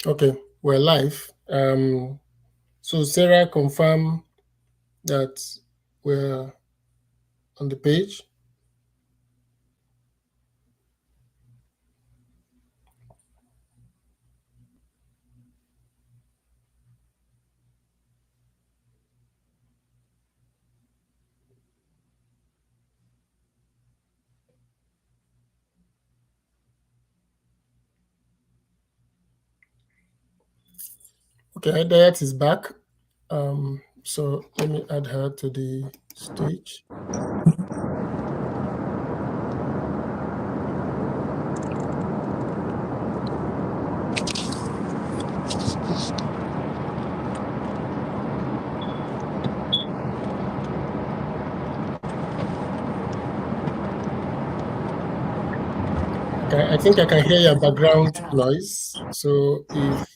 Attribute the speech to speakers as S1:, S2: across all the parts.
S1: Okay, we're live. So Sarah, confirm that we're on the page. Okay, Diet is back. So let me add her to the stage. Okay, I think I can hear your background noise. So if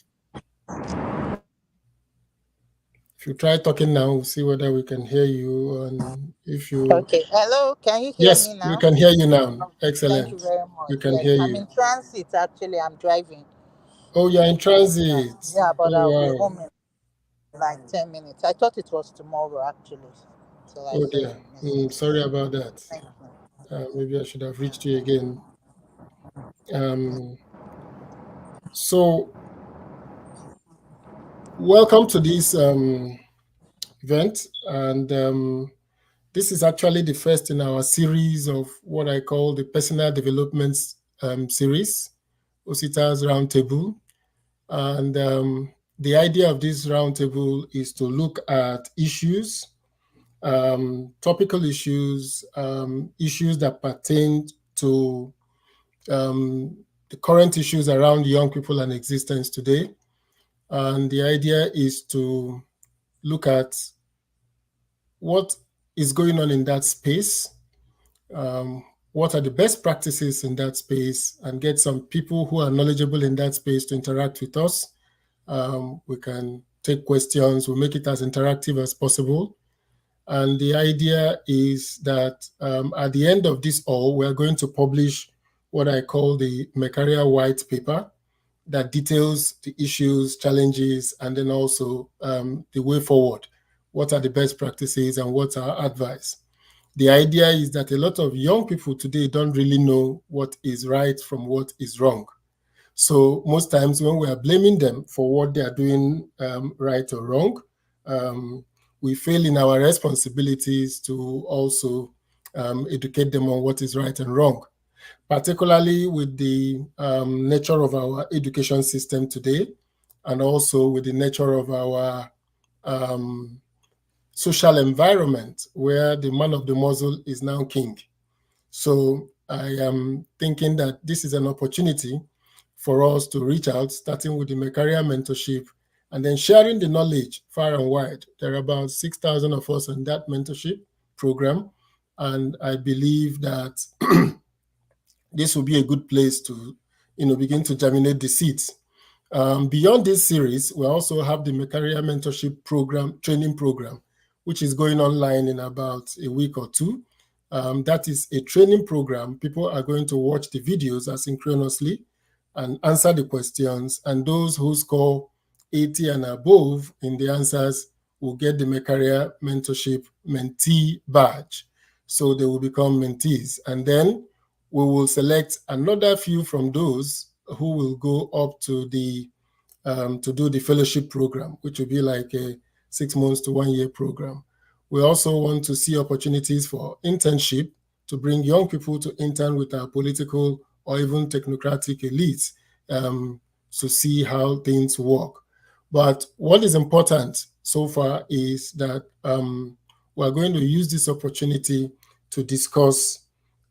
S1: you try talking now, we'll see whether we can hear you. And if you
S2: Okay. Hello. Can you hear
S1: yes,
S2: me
S1: we
S2: now?
S1: can hear you now.
S2: Thank you
S1: Excellent.
S2: very
S1: We
S2: much.
S1: can
S2: Yes,
S1: hear
S2: I'm
S1: you.
S2: in transit. Actually, I'm driving.
S1: Oh, you're in transit.
S2: Yeah, but
S1: Oh
S2: I'll be
S1: wow.
S2: home in like 10 minutes. I thought it was tomorrow actually, so I
S1: Oh
S2: saw
S1: dear.
S2: your message.
S1: Sorry about that.
S2: Thank you.
S1: Maybe I should have reached you again. Um, so, welcome to this event. And this is actually the first in our series of what I call the personal development series, Osita's Roundtable. And the idea of this roundtable is to look at issues, topical issues, issues that pertain to the current issues around young people and existence today. And the idea is to look at what is going on in that space, um, what are the best practices in that space, and get some people who are knowledgeable in that space to interact with us. We can take questions, we'll make it as interactive as possible. And the idea is that at the end of this all, we're going to publish what I call the MEKARIAIA white paper that details the issues, challenges, and then also the way forward. What are the best practices and what's our advice? The idea is that a lot of young people today don't really know what is right from what is wrong. So most times when we are blaming them for what they are doing right or wrong, um, we fail in our responsibilities to also educate them on what is right and wrong, particularly with the nature of our education system today, and also with the nature of our um, social environment where the man of the muzzle is now king. So I am thinking that this is an opportunity for us to reach out, starting with the MEKARIAIA mentorship and then sharing the knowledge far and wide. There are about 6,000 of us in that mentorship program. And I believe that this will be a good place to begin to germinate the seeds. Beyond this series, we also have the MEKARIAIA mentorship program, training program, which is going online in about a week or two. That is a training program. People are going to watch the videos asynchronously and answer the questions. And those who score 80 and above in the answers will get the MEKARIAIA mentorship mentee badge. So they will become mentees. And then we will select another few from those who will go up to do the fellowship program, which will be like a 6 months to 1 year program. We also want to see opportunities for internship to bring young people to intern with our political or even technocratic elites to see how things work. But what is important so far is that we're going to use this opportunity to discuss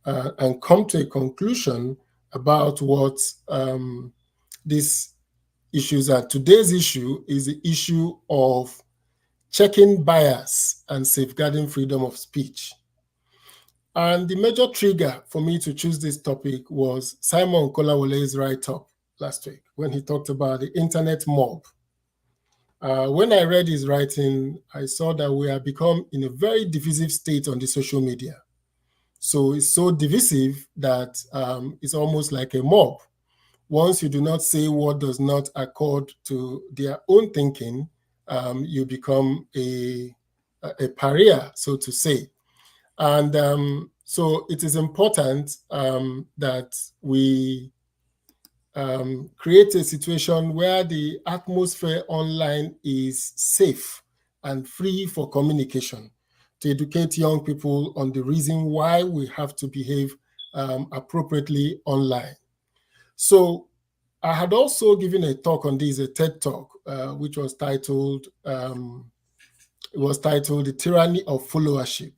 S1: and come to a conclusion about what these issues are. Today's issue is the issue of checking bias and safeguarding freedom of speech. And the major trigger for me to choose this topic was Simon Kolawole's write-up last week when he talked about the internet mob. When I read his writing, I saw that we have become in a very divisive state on the social media. So it's so divisive that it's almost like a mob. once you do not say what does not accord to their own thinking, you become a pariah, so to say. And so it is important that we create a situation where the atmosphere online is safe and free for communication, to educate young people on the reason why we have to behave appropriately online. So I had also given a talk on this, a TED talk, which was titled, "The Tyranny of Followership."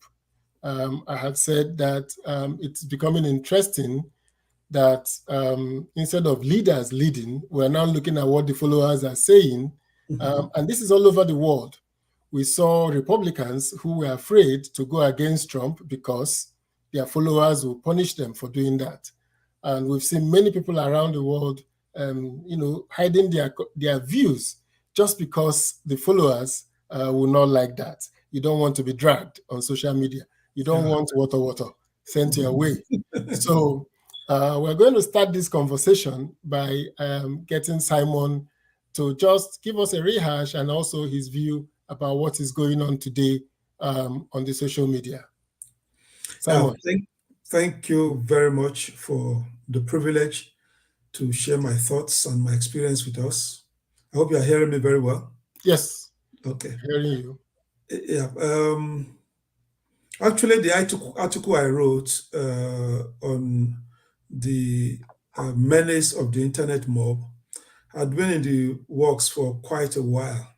S1: I had said that it's becoming interesting that instead of leaders leading, we're now looking at what the followers are saying. And this is all over the world. We saw Republicans who were afraid to go against Trump because their followers will punish them for doing that. And we've seen many people around the world, hiding their views just because the followers will not like that. You don't want to be dragged on social media. You don't want water sent your way. So we're going to start this conversation by getting Simon to just give us a rehash and also his view about what is going on today on the social media. Simon.
S3: Thank you very much for the privilege to share my thoughts and my experience with us. I hope you are hearing me very well.
S1: Yes.
S3: Okay.
S1: Hearing you.
S3: Yeah. Actually, the article I wrote on the menace of the internet mob had been in the works for quite a while.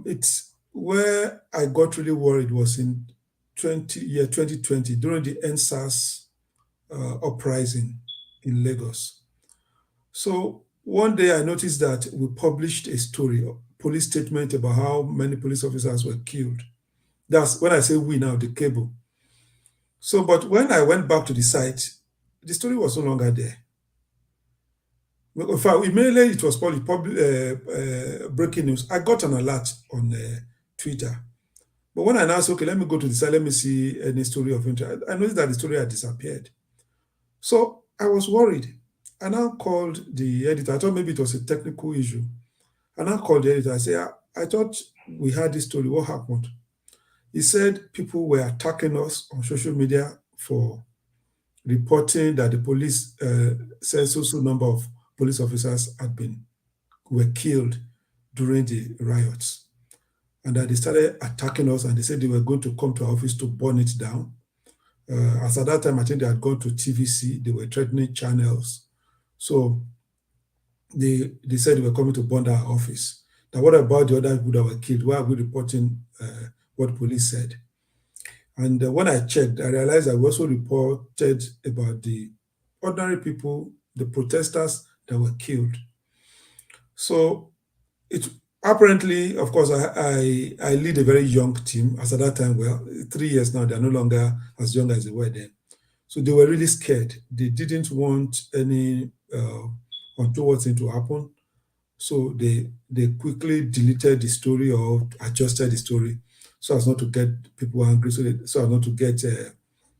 S3: It's where I got really worried was in 2020 during the NSAS uprising in Lagos. So one day I noticed that we published a story, a police statement about how many police officers were killed. That's when I say we now, the cable. So, but when I went back to the site, the story was no longer there. In fact, immediately it was probably breaking news. I got an alert on Twitter. But when I now said, okay, let me go to the site, let me see any story of interest, I noticed that the story had disappeared. So I was worried. I now called the editor. I thought maybe it was a technical issue. I now called the editor. I said, I thought we had this story. What happened? He said people were attacking us on social media for reporting that the police said so number of police officers were killed during the riots, and that they started attacking us, and they said they were going to come to our office to burn it down. As at that time, I think they had gone to TVC. They were threatening channels. So they said they were coming to burn our office. Now, what about the other people that were killed? Why are we reporting what police said? And when I checked, I realized I also reported about the ordinary people, the protesters that were killed. So it apparently, of course, I lead a very young team. As at that time, well, 3 years now, they're no longer as young as they were then. So they were really scared. They didn't want any untoward thing to happen. So they quickly deleted the story or adjusted the story so as not to get people angry, so as not to get a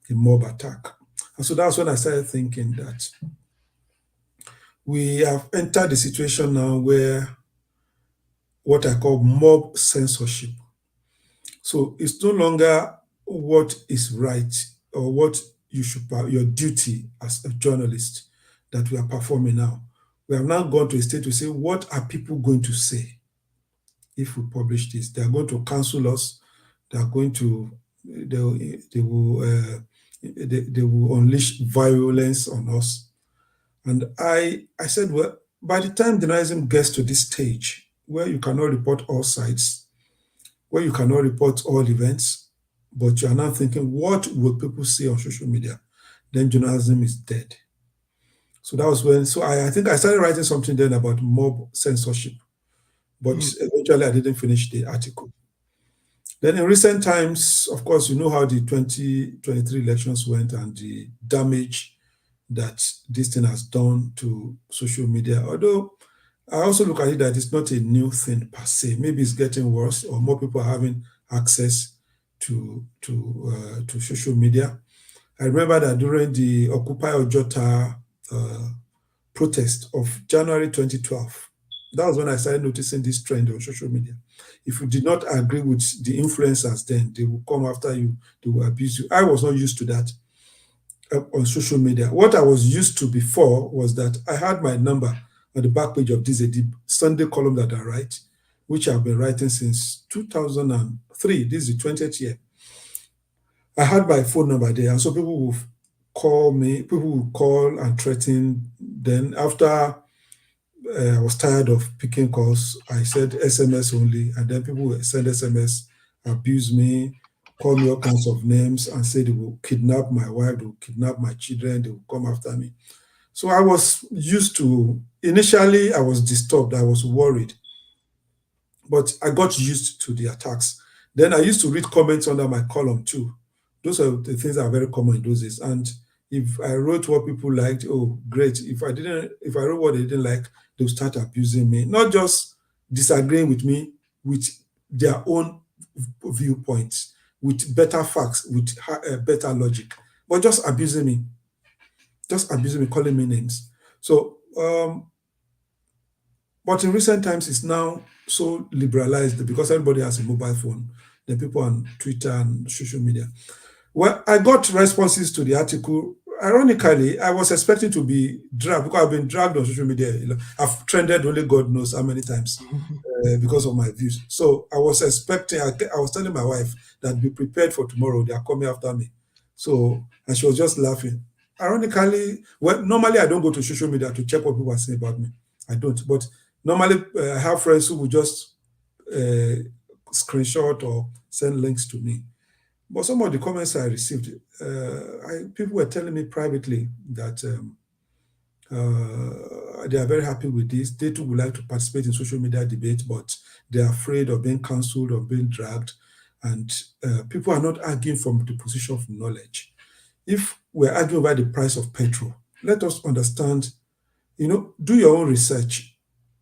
S3: mob attack. And so that's when I started thinking that we have entered the situation now where what I call mob censorship. So it's no longer what is right or what you should, your duty as a journalist that we are performing now. We have now gone to a state to say, what are people going to say if we publish this? They are going to cancel us. They are going to, they will unleash violence on us. And I said, well, by the time journalism gets to this stage where you cannot report all sides, where you cannot report all events, but you are now thinking, what will people say on social media? Then journalism is dead. So that was when, so I think I started writing something then about mob censorship, but eventually I didn't finish the article. Then in recent times, of course, you know how the 2023 elections went and the damage that this thing has done to social media. Although I also look at it that it's not a new thing per se. Maybe it's getting worse or more people are having access to social media. I remember that during the Occupy Ojota protest of January 2012. That was when I started noticing this trend on social media. If you did not agree with the influencers, then they will come after you, they will abuse you. I was not used to that on social media. What I was used to before was that I had my number on the back page of this the Sunday column that I write, which I've been writing since 2003. This is the 20th year. I had my phone number there, and so people will call me, people will call and threaten. Then after I was tired of picking calls, I said SMS only, and then people will send SMS, abuse me, call me all kinds of names, and say they will kidnap my wife, they will kidnap my children, they will come after me. So I was used to, initially I was disturbed, I was worried, but I got used to the attacks. Then I used to read comments under my column too. Those are the things that are very common in those days. And if I wrote what people liked, oh, great. If I wrote what they didn't like, they'll start abusing me, not just disagreeing with me, with their own viewpoints, with better facts, with better logic, but just abusing me, calling me names. So, but in recent times, it's now so liberalized because everybody has a mobile phone. The people on Twitter and social media. Well, I got responses to the article. Ironically, I was expecting to be dragged because I've been dragged on social media. I've trended only God knows how many times because of my views. So I was expecting, I was telling my wife that be prepared for tomorrow. They are coming after me. So, and she was just laughing. Ironically, well, normally I don't go to social media to check what people are saying about me. I don't. But normally I have friends who will just screenshot or send links to me. But some of the comments I received, people were telling me privately that they are very happy with this. They too would like to participate in social media debate, but they are afraid of being cancelled or being dragged. And people are not arguing from the position of knowledge. If we're arguing about the price of petrol, let us understand, do your own research.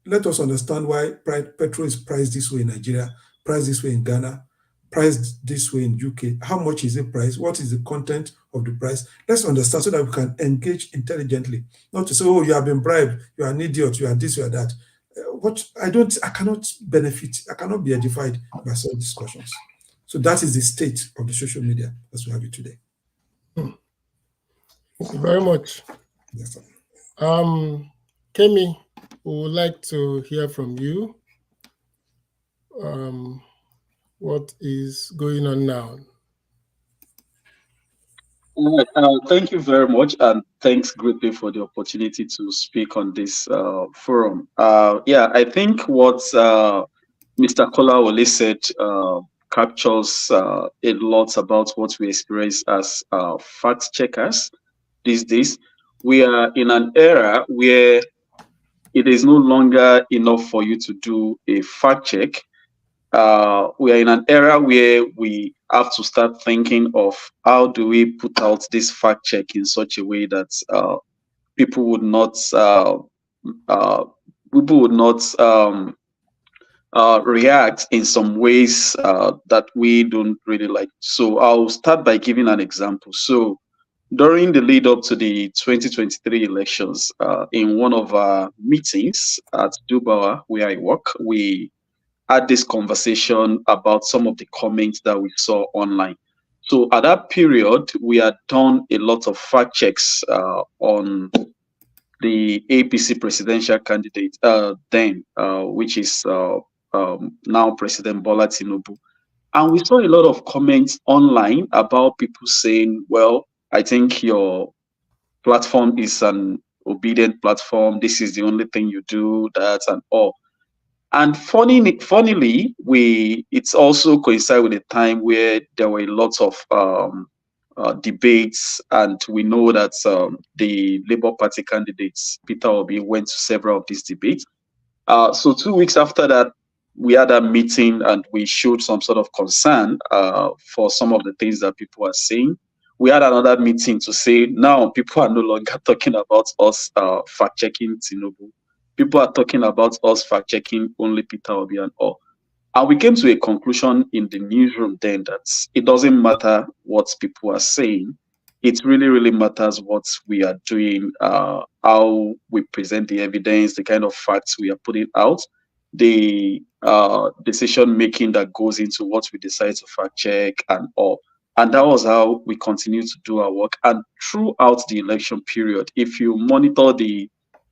S3: Let us understand why petrol is priced this way in Nigeria, priced this way in Ghana, priced this way in UK. How much is it priced? What is the content of the price? Let's understand so that we can engage intelligently. Not to say, oh, you have been bribed, you are an idiot, you are this, you are that. I cannot benefit, I cannot be edified by such discussions. So that is the state of the social media as we have it today.
S1: Thank you very much.
S3: Yes, sir.
S1: Kemi, we would like to hear from you. What is going on now?
S4: All right. Thank you very much, and thanks greatly for the opportunity to speak on this forum. Yeah, I think what Mr. Kolawole said captures a lot about what we experience as fact checkers these days. We are in an era where it is no longer enough for you to do a fact check. We are in an era where we have to start thinking of how do we put out this fact check in such a way that people would not react in some ways that we don't really like. So I'll start by giving an example. So during the lead up to the 2023 elections, in one of our meetings at Dubawa, where I work, we had this conversation about some of the comments that we saw online. So at that period, we had done a lot of fact checks on the APC presidential candidate then, which is now President Bola Tinubu. And we saw a lot of comments online about people saying, well, I think your platform is an obedient platform. This is the only thing you do, that and all. And funnily, it's also coincided with a time where there were lots of debates, and we know that the Labour Party candidates, Peter Obi, went to several of these debates. So 2 weeks after that, we had a meeting and we showed some sort of concern for some of the things that people are saying. We had another meeting to say, now people are no longer talking about us fact-checking Tinubu. People are talking about us fact-checking only Peter Obi and all. And we came to a conclusion in the newsroom then that it doesn't matter what people are saying. it really, really matters what we are doing, how we present the evidence, the kind of facts we are putting out, the decision making that goes into what we decide to fact check and all. And that was how we continue to do our work. And throughout the election period, if you monitor the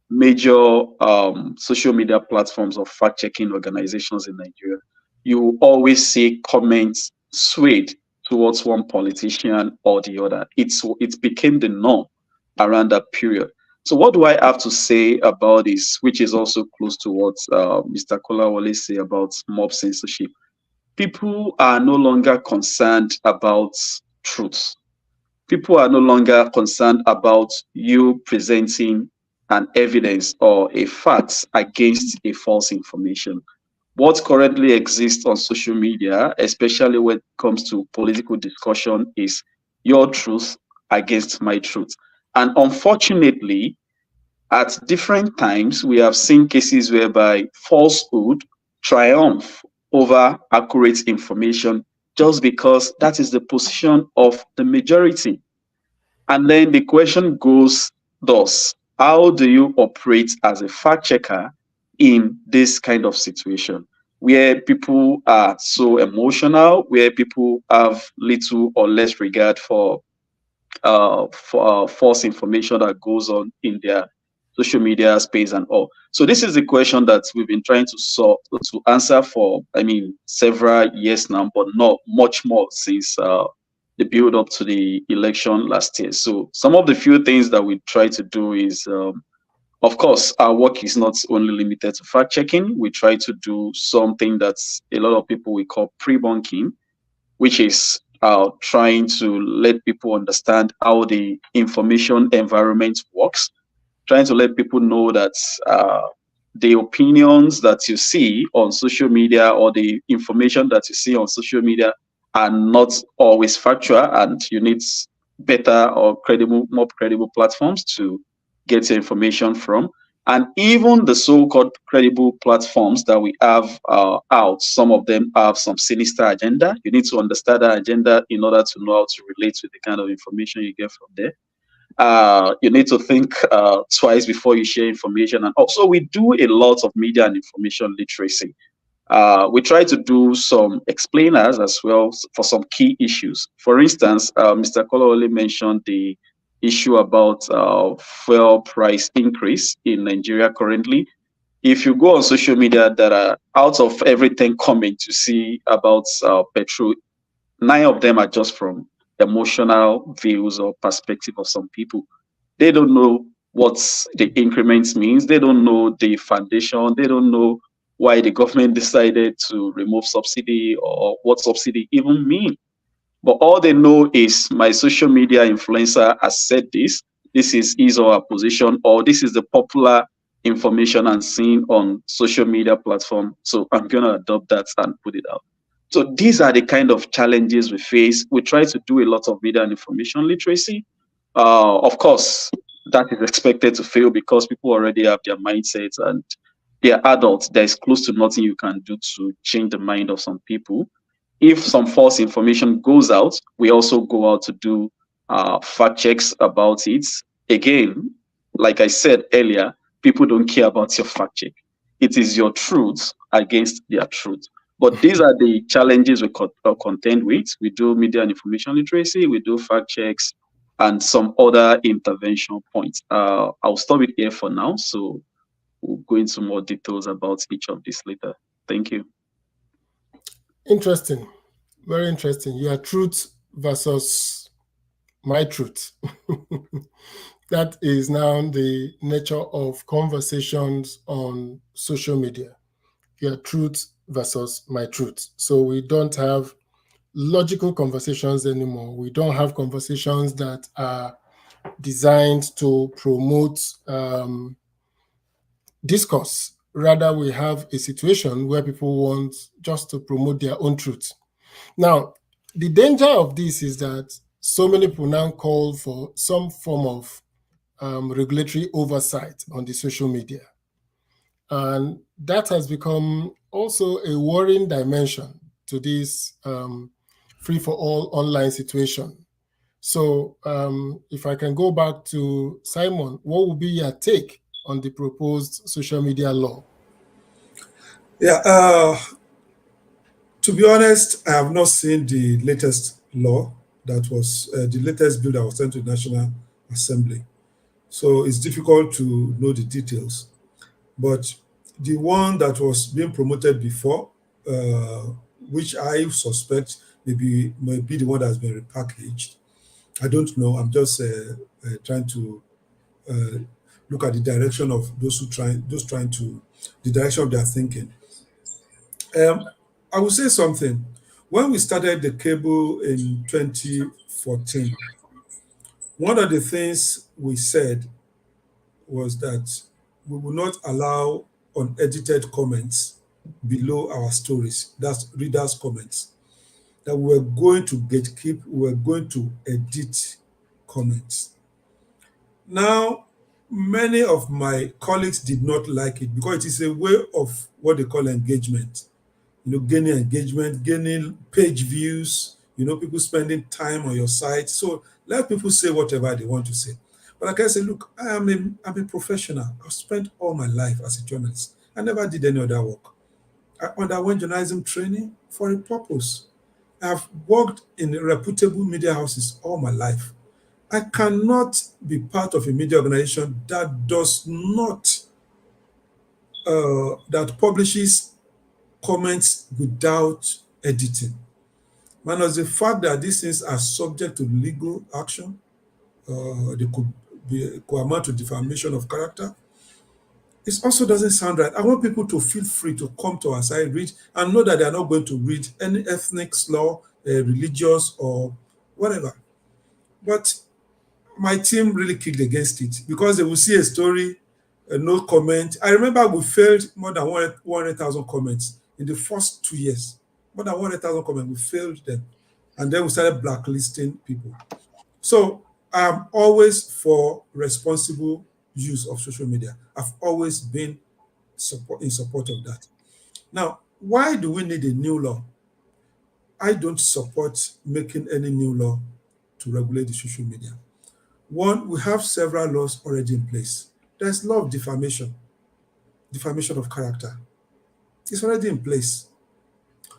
S4: major social media platforms of fact checking organizations in Nigeria, you always see comments swayed towards one politician or the other. It became the norm around that period. So what do I have to say about this, which is also close to what Mr. Kolawole say about mob censorship? People are no longer concerned about truth. People are no longer concerned about you presenting an evidence or a fact against a false information. What currently exists on social media, especially when it comes to political discussion, is your truth against my truth. And unfortunately, at different times, we have seen cases whereby falsehood triumph over accurate information just because that is the position of the majority. And then the question goes thus: how do you operate as a fact checker in this kind of situation where people are so emotional, where people have little or less regard for false information that goes on in their social media space and all? So this is the question that we've been trying to solve, to answer for, I mean, several years now, but not much more since the build up to the election last year. So some of the few things that we try to do is, of course, our work is not only limited to fact checking. We try to do something that's a lot of people we call pre-bunking, which is trying to let people understand how the information environment works, trying to let people know that the opinions that you see on social media or the information that you see on social media are not always factual, and you need better or more credible platforms to get your information from. And even the so-called credible platforms that we have out, some of them have some sinister agenda. You need to understand that agenda in order to know how to relate with the kind of information you get from there. You need to think twice before you share information. And also, we do a lot of media and information literacy. We try to do some explainers as well for some key issues. For instance, Mr. Kolawole mentioned the issue about fuel price increase in Nigeria currently. If you go on social media, that are out of everything comment to see about petrol, 9 of them are just from emotional views or perspective of some people. They don't know what the increments means. They don't know the foundation. They don't know why the government decided to remove subsidy or what subsidy even mean. But all they know is my social media influencer has said this. This is his or her position, or this is the popular information I'm seeing on social media platform. So I'm gonna adopt that and put it out. So these are the kind of challenges we face. We try to do a lot of media and information literacy. Of course, that is expected to fail because people already have their mindsets and they're adults. There's close to nothing you can do to change the mind of some people. If some false information goes out, we also go out to do fact checks about it. Again, like I said earlier, people don't care about your fact check. It is your truth against their truth. But these are the challenges we contend with. We do media and information literacy, we do fact checks, and some other intervention points. I'll stop it here for now. So we'll go into more details about each of these later. Thank you.
S1: Interesting. Very interesting. Your truth versus my truth. That is now the nature of conversations on social media. Your truth versus my truth. So we don't have logical conversations anymore. We don't have conversations that are designed to promote discourse. Rather, we have a situation where people want just to promote their own truth. Now, the danger of this is that so many people now call for some form of regulatory oversight on the social media. And that has become also a worrying dimension to this free-for-all online situation. So if I can go back to Simon, what would be your take on the proposed social media law?
S3: Yeah, to be honest, I have not seen the latest law that was the latest bill that was sent to the National Assembly. So it's difficult to know the details. But the one that was being promoted before, which I suspect might be the one that's been repackaged. I don't know. I'm just trying to uh, look at the direction of the direction of their thinking. I will say something. When we started the cable in 2014, one of the things we said was that we will not allow unedited comments below our stories. That's readers' comments. That we were going to gatekeep, we were going to edit comments. Now, many of my colleagues did not like it because it is a way of what they call engagement. Gaining engagement, gaining page views, people spending time on your site. So let people say whatever they want to say. But like I say, look, I'm a professional. I've spent all my life as a journalist. I never did any other work. I underwent journalism training for a purpose. I've worked in reputable media houses all my life. I cannot be part of a media organization that does not, that publishes comments without editing. Minus the fact that these things are subject to legal action, they could amount to defamation of character. It also doesn't sound right. I want people to feel free to come to our site, read, and know that they are not going to read any ethnic slur, religious, or whatever. But my team really kicked against it because they will see a story, no comment. I remember we failed more than 100,000 comments in the first 2 years. More than 100,000 comments, we failed them. And then we started blacklisting people. So I'm always for responsible use of social media. I've always been in support of that. Now, why do we need a new law? I don't support making any new law to regulate the social media. One, we have several laws already in place. There's law of defamation of character. It's already in place.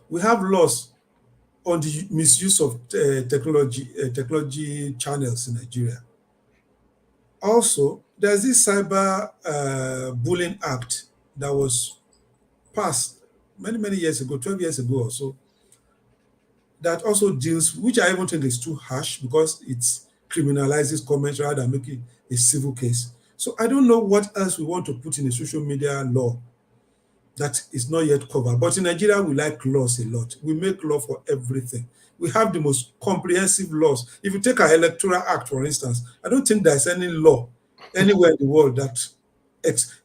S3: We have laws on the misuse of technology channels in Nigeria. Also, there's this cyber bullying act that was passed many years ago, 12 years ago or so, that also deals, which I even think is too harsh because it criminalizes comments rather than making a civil case. So I don't know what else we want to put in a social media law that is not yet covered. But in Nigeria, we like laws a lot. We make law for everything. We have the most comprehensive laws. If you take our Electoral Act, for instance, I don't think there's any law anywhere in the world that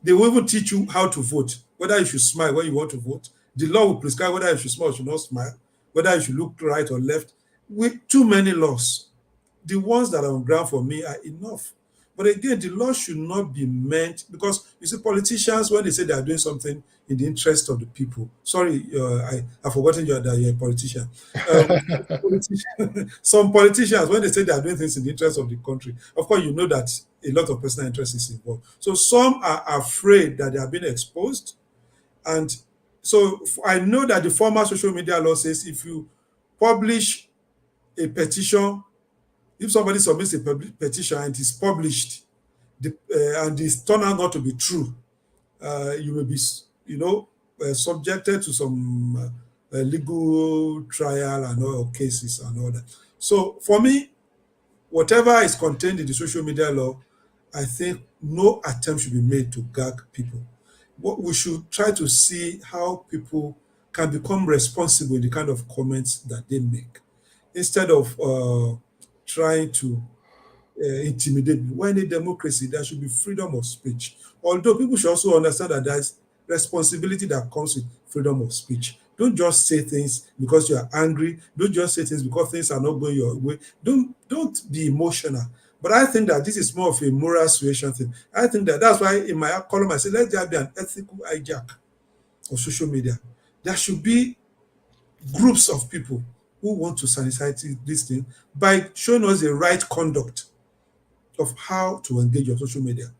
S3: they will even teach you how to vote, whether you should smile when you want to vote. The law will prescribe whether you should smile or should not smile, whether you should look right or left. With too many laws, the ones that are on ground for me are enough. But again, the law should not be meant, because you see, politicians, when they say they are doing something in the interest of the people, sorry, I've forgotten that you're a politician. Some politicians, when they say they are doing things in the interest of the country, of course, you know that a lot of personal interest is involved. So some are afraid that they are being exposed. And so I know that the former social media law says if you publish a petition, if somebody submits a petition and it is published, and it's turned out not to be true, you may be, subjected to some legal trial and all cases and all that. So for me, whatever is contained in the social media law, I think no attempt should be made to gag people. What we should try to see how people can become responsible in the kind of comments that they make, instead of trying to intimidate. When in a democracy, there should be freedom of speech. Although people should also understand that there's responsibility that comes with freedom of speech. Don't just say things because you are angry. Don't just say things because things are not going your way. Don't be emotional. But I think that this is more of a moral suasion thing. I think that's why in my column I say, let there be an ethical hijack of social media. There should be groups of people who want to sanitize this thing by showing us the right conduct of how to engage on social media.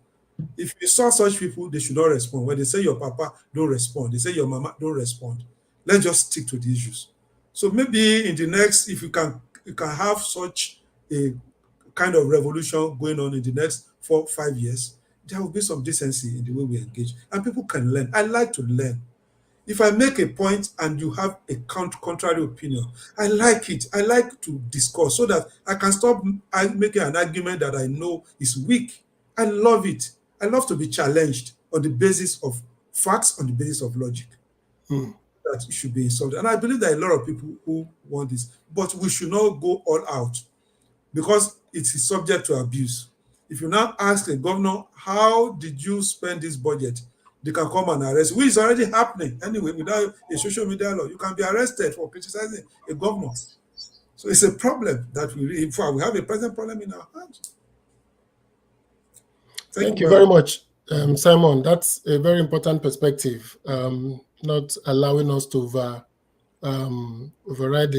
S3: If you saw such people, they should not respond. When they say your papa, don't respond. They say your mama, don't respond. Let's just stick to the issues. So maybe in the next, if you can have such a kind of revolution going on in the next 4 5 years, there will be some decency in the way we engage, and people can learn. I like to learn. If I make a point and you have a contrary opinion, I like it. I like to discuss so that I can stop making an argument that I know is weak. I love it. I love to be challenged on the basis of facts, on the basis of logic. That it should be insulted. And I believe there are a lot of people who want this, but we should not go all out because it is subject to abuse. If you now ask a governor, how did you spend this budget? They can come and arrest, which is already happening anyway. Without a social media law, you can be arrested for criticizing a governor. So it's a problem that we have a present problem in our hands.
S1: Thank you very much, Simon. That's a very important perspective. Not allowing us to override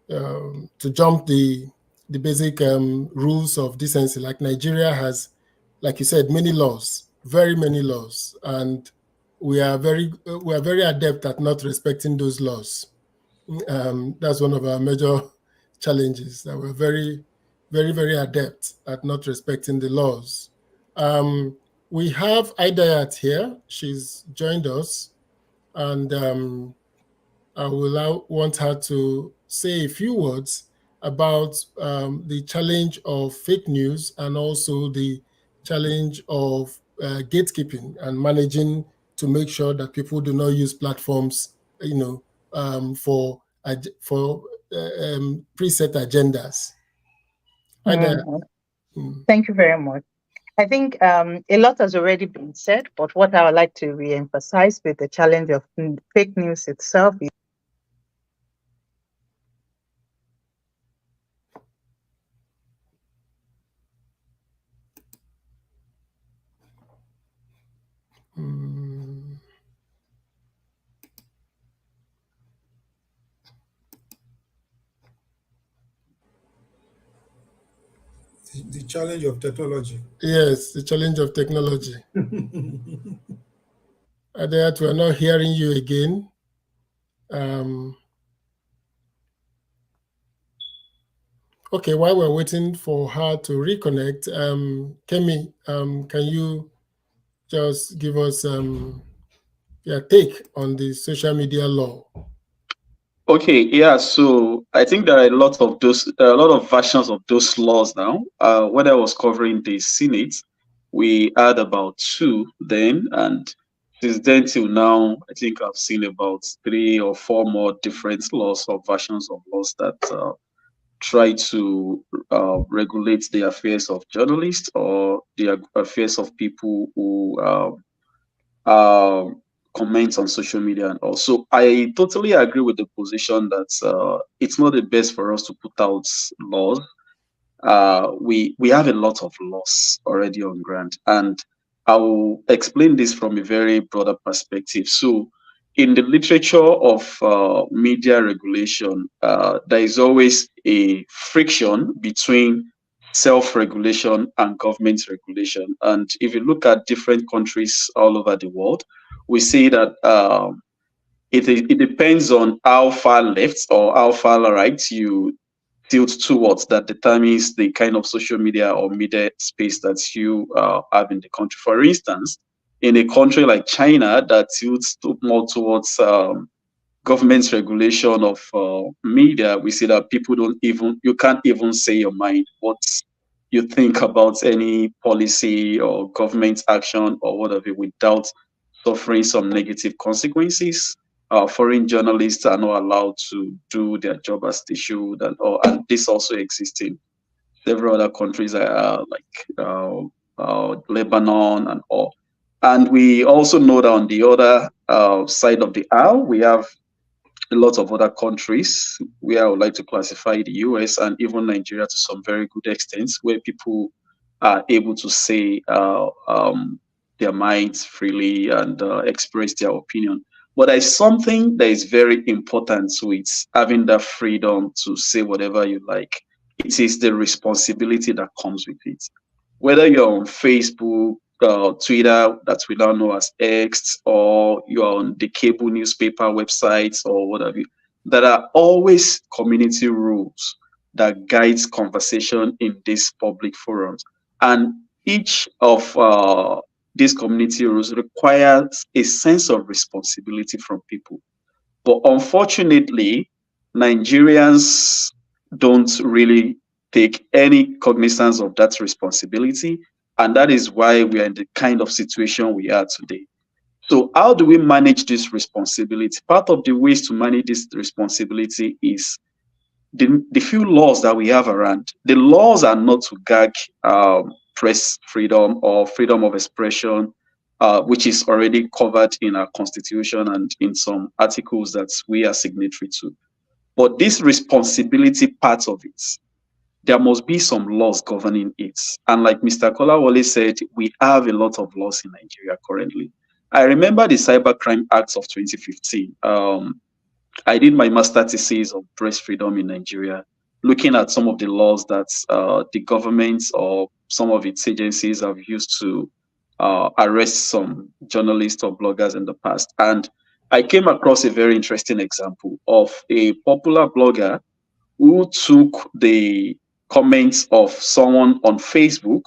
S1: to jump the basic rules of decency. Like Nigeria has, like you said, many laws, very many laws, and we are very adept at not respecting those laws. That's one of our major challenges, that we're very, very, very adept at not respecting the laws. We have Idayat here. She's joined us, and I will want her to say a few words about the challenge of fake news and also the challenge of gatekeeping and managing to make sure that people do not use platforms, for preset agendas.
S2: Thank you very much. I think a lot has already been said, but what I would like to re-emphasize with the challenge of fake news itself is
S3: the challenge of technology.
S1: Yes, the challenge of technology. Idayat, we're not hearing you again. Okay, while we're waiting for her to reconnect, Kemi, can you just give us your take on the social media law?
S4: Okay, yeah. So I think there are a lot of versions of those laws now. When I was covering the Senate, we had about 2 then, and since then till now, I think I've seen about 3 or 4 more different laws or versions of laws that try to regulate the affairs of journalists or the affairs of people who comment on social media. And also, I totally agree with the position that it's not the best for us to put out laws. We have a lot of laws already on ground, and I will explain this from a very broader perspective. So in the literature of media regulation, there is always a friction between self-regulation and government regulation. And if you look at different countries all over the world, we see that it depends on how far left or how far right you tilt towards, that determines the kind of social media or media space that you have in the country. For instance, in a country like China that tilts more towards government regulation of media, we see that you can't even say your mind, what you think about any policy or government action or whatever without suffering some negative consequences. Foreign journalists are not allowed to do their job as they should, and this also exists in several other countries like Lebanon and all. And we also know that on the other side of the aisle, we have a lot of other countries where I would like to classify the US and even Nigeria to some very good extent, where people are able to say their minds freely and express their opinion. But there's something that is very important with having that freedom to say whatever you like. It is the responsibility that comes with it. Whether you're on Facebook, Twitter, that we now know as X, or you're on the cable newspaper websites or whatever, there are always community rules that guides conversation in these public forums. And each of these community rules requires a sense of responsibility from people. But unfortunately, Nigerians don't really take any cognizance of that responsibility. And that is why we are in the kind of situation we are today. So how do we manage this responsibility? Part of the ways to manage this responsibility is the few laws that we have around. The laws are not to gag press freedom or freedom of expression, which is already covered in our constitution and in some articles that we are signatory to. But this responsibility part of it, there must be some laws governing it. And like Mr. Kolawole said, we have a lot of laws in Nigeria currently. I remember the Cybercrime Act of 2015. I did my master thesis on press freedom in Nigeria, looking at some of the laws that the government or some of its agencies have used to arrest some journalists or bloggers in the past. And I came across a very interesting example of a popular blogger who took the comments of someone on Facebook,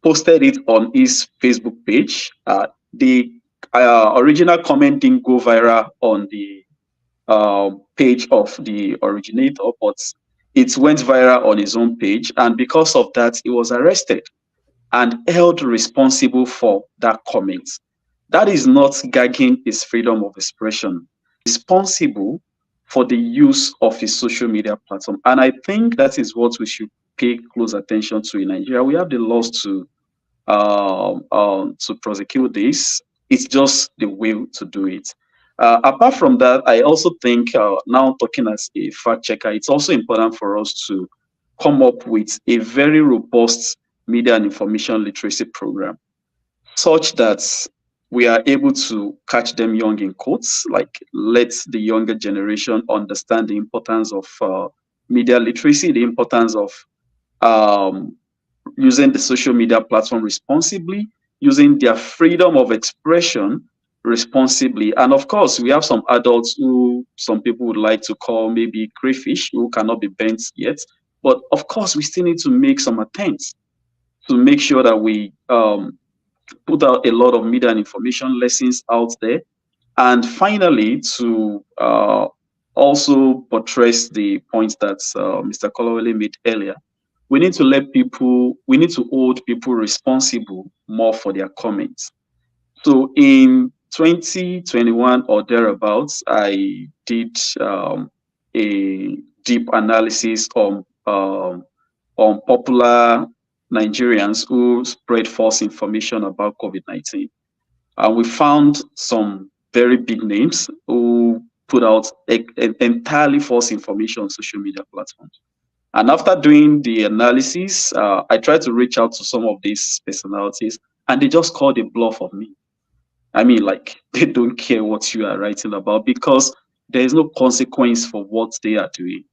S4: posted it on his Facebook page. The original comment didn't go viral on the page of the originator, but it went viral on his own page. And because of that, he was arrested and held responsible for that comment. That is not gagging his freedom of expression. Responsible for the use of his social media platform. And I think that is what we should pay close attention to in Nigeria. We have the laws to prosecute this. It's just the way to do it. Apart from that, I also think now talking as a fact checker, it's also important for us to come up with a very robust media and information literacy program, such that we are able to catch them young in quotes, like let the younger generation understand the importance of media literacy, the importance of using the social media platform responsibly, using their freedom of expression responsibly. And of course, we have some adults who some people would like to call maybe crayfish, who cannot be bent yet. But of course, we still need to make some attempts to make sure that we put out a lot of media and information lessons out there. And finally, to also buttress the points that Mr. Kolawole made earlier, we need to hold people responsible more for their comments. So in 2021 or thereabouts, I did a deep analysis on popular Nigerians who spread false information about COVID-19. And we found some very big names who put out entirely false information on social media platforms. And after doing the analysis, I tried to reach out to some of these personalities, and they just called a bluff of me. I mean, like, they don't care what you are writing about because there is no consequence for what they are doing.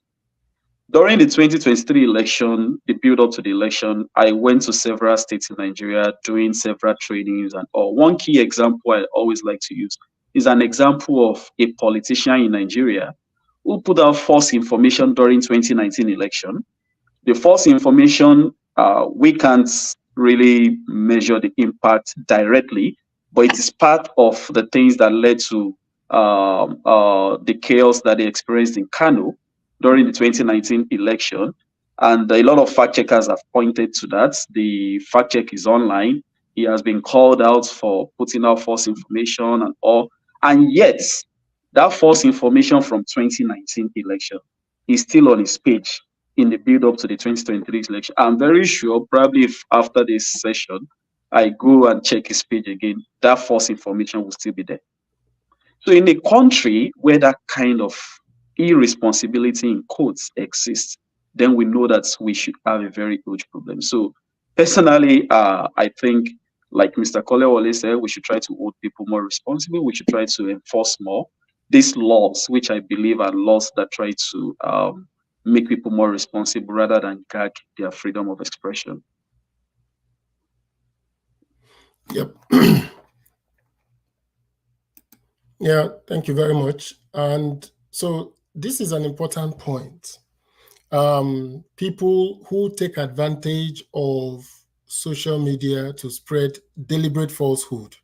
S4: During the 2023 election, the build up to the election, I went to several states in Nigeria doing several trainings and all. One key example I always like to use is an example of a politician in Nigeria who put out false information during 2019 election. The false information, we can't really measure the impact directly, but it is part of the things that led to the chaos that they experienced in Kano during the 2019 election. And a lot of fact checkers have pointed to that. The fact check is online. He has been called out for putting out false information and all. And yet, that false information from 2019 election is still on his page in the build up to the 2023 election. I'm very sure probably if after this session, I go and check his page again, that false information will still be there. So in a country where that kind of irresponsibility in quotes exists, then we know that we should have a very huge problem. So personally, I think like Mr. Kolewole said, we should try to hold people more responsible. We should try to enforce more these laws, which I believe are laws that try to make people more responsible rather than gag their freedom of expression.
S1: Yep. Yeah, thank you very much. And so this is an important point. People who take advantage of social media to spread deliberate falsehood,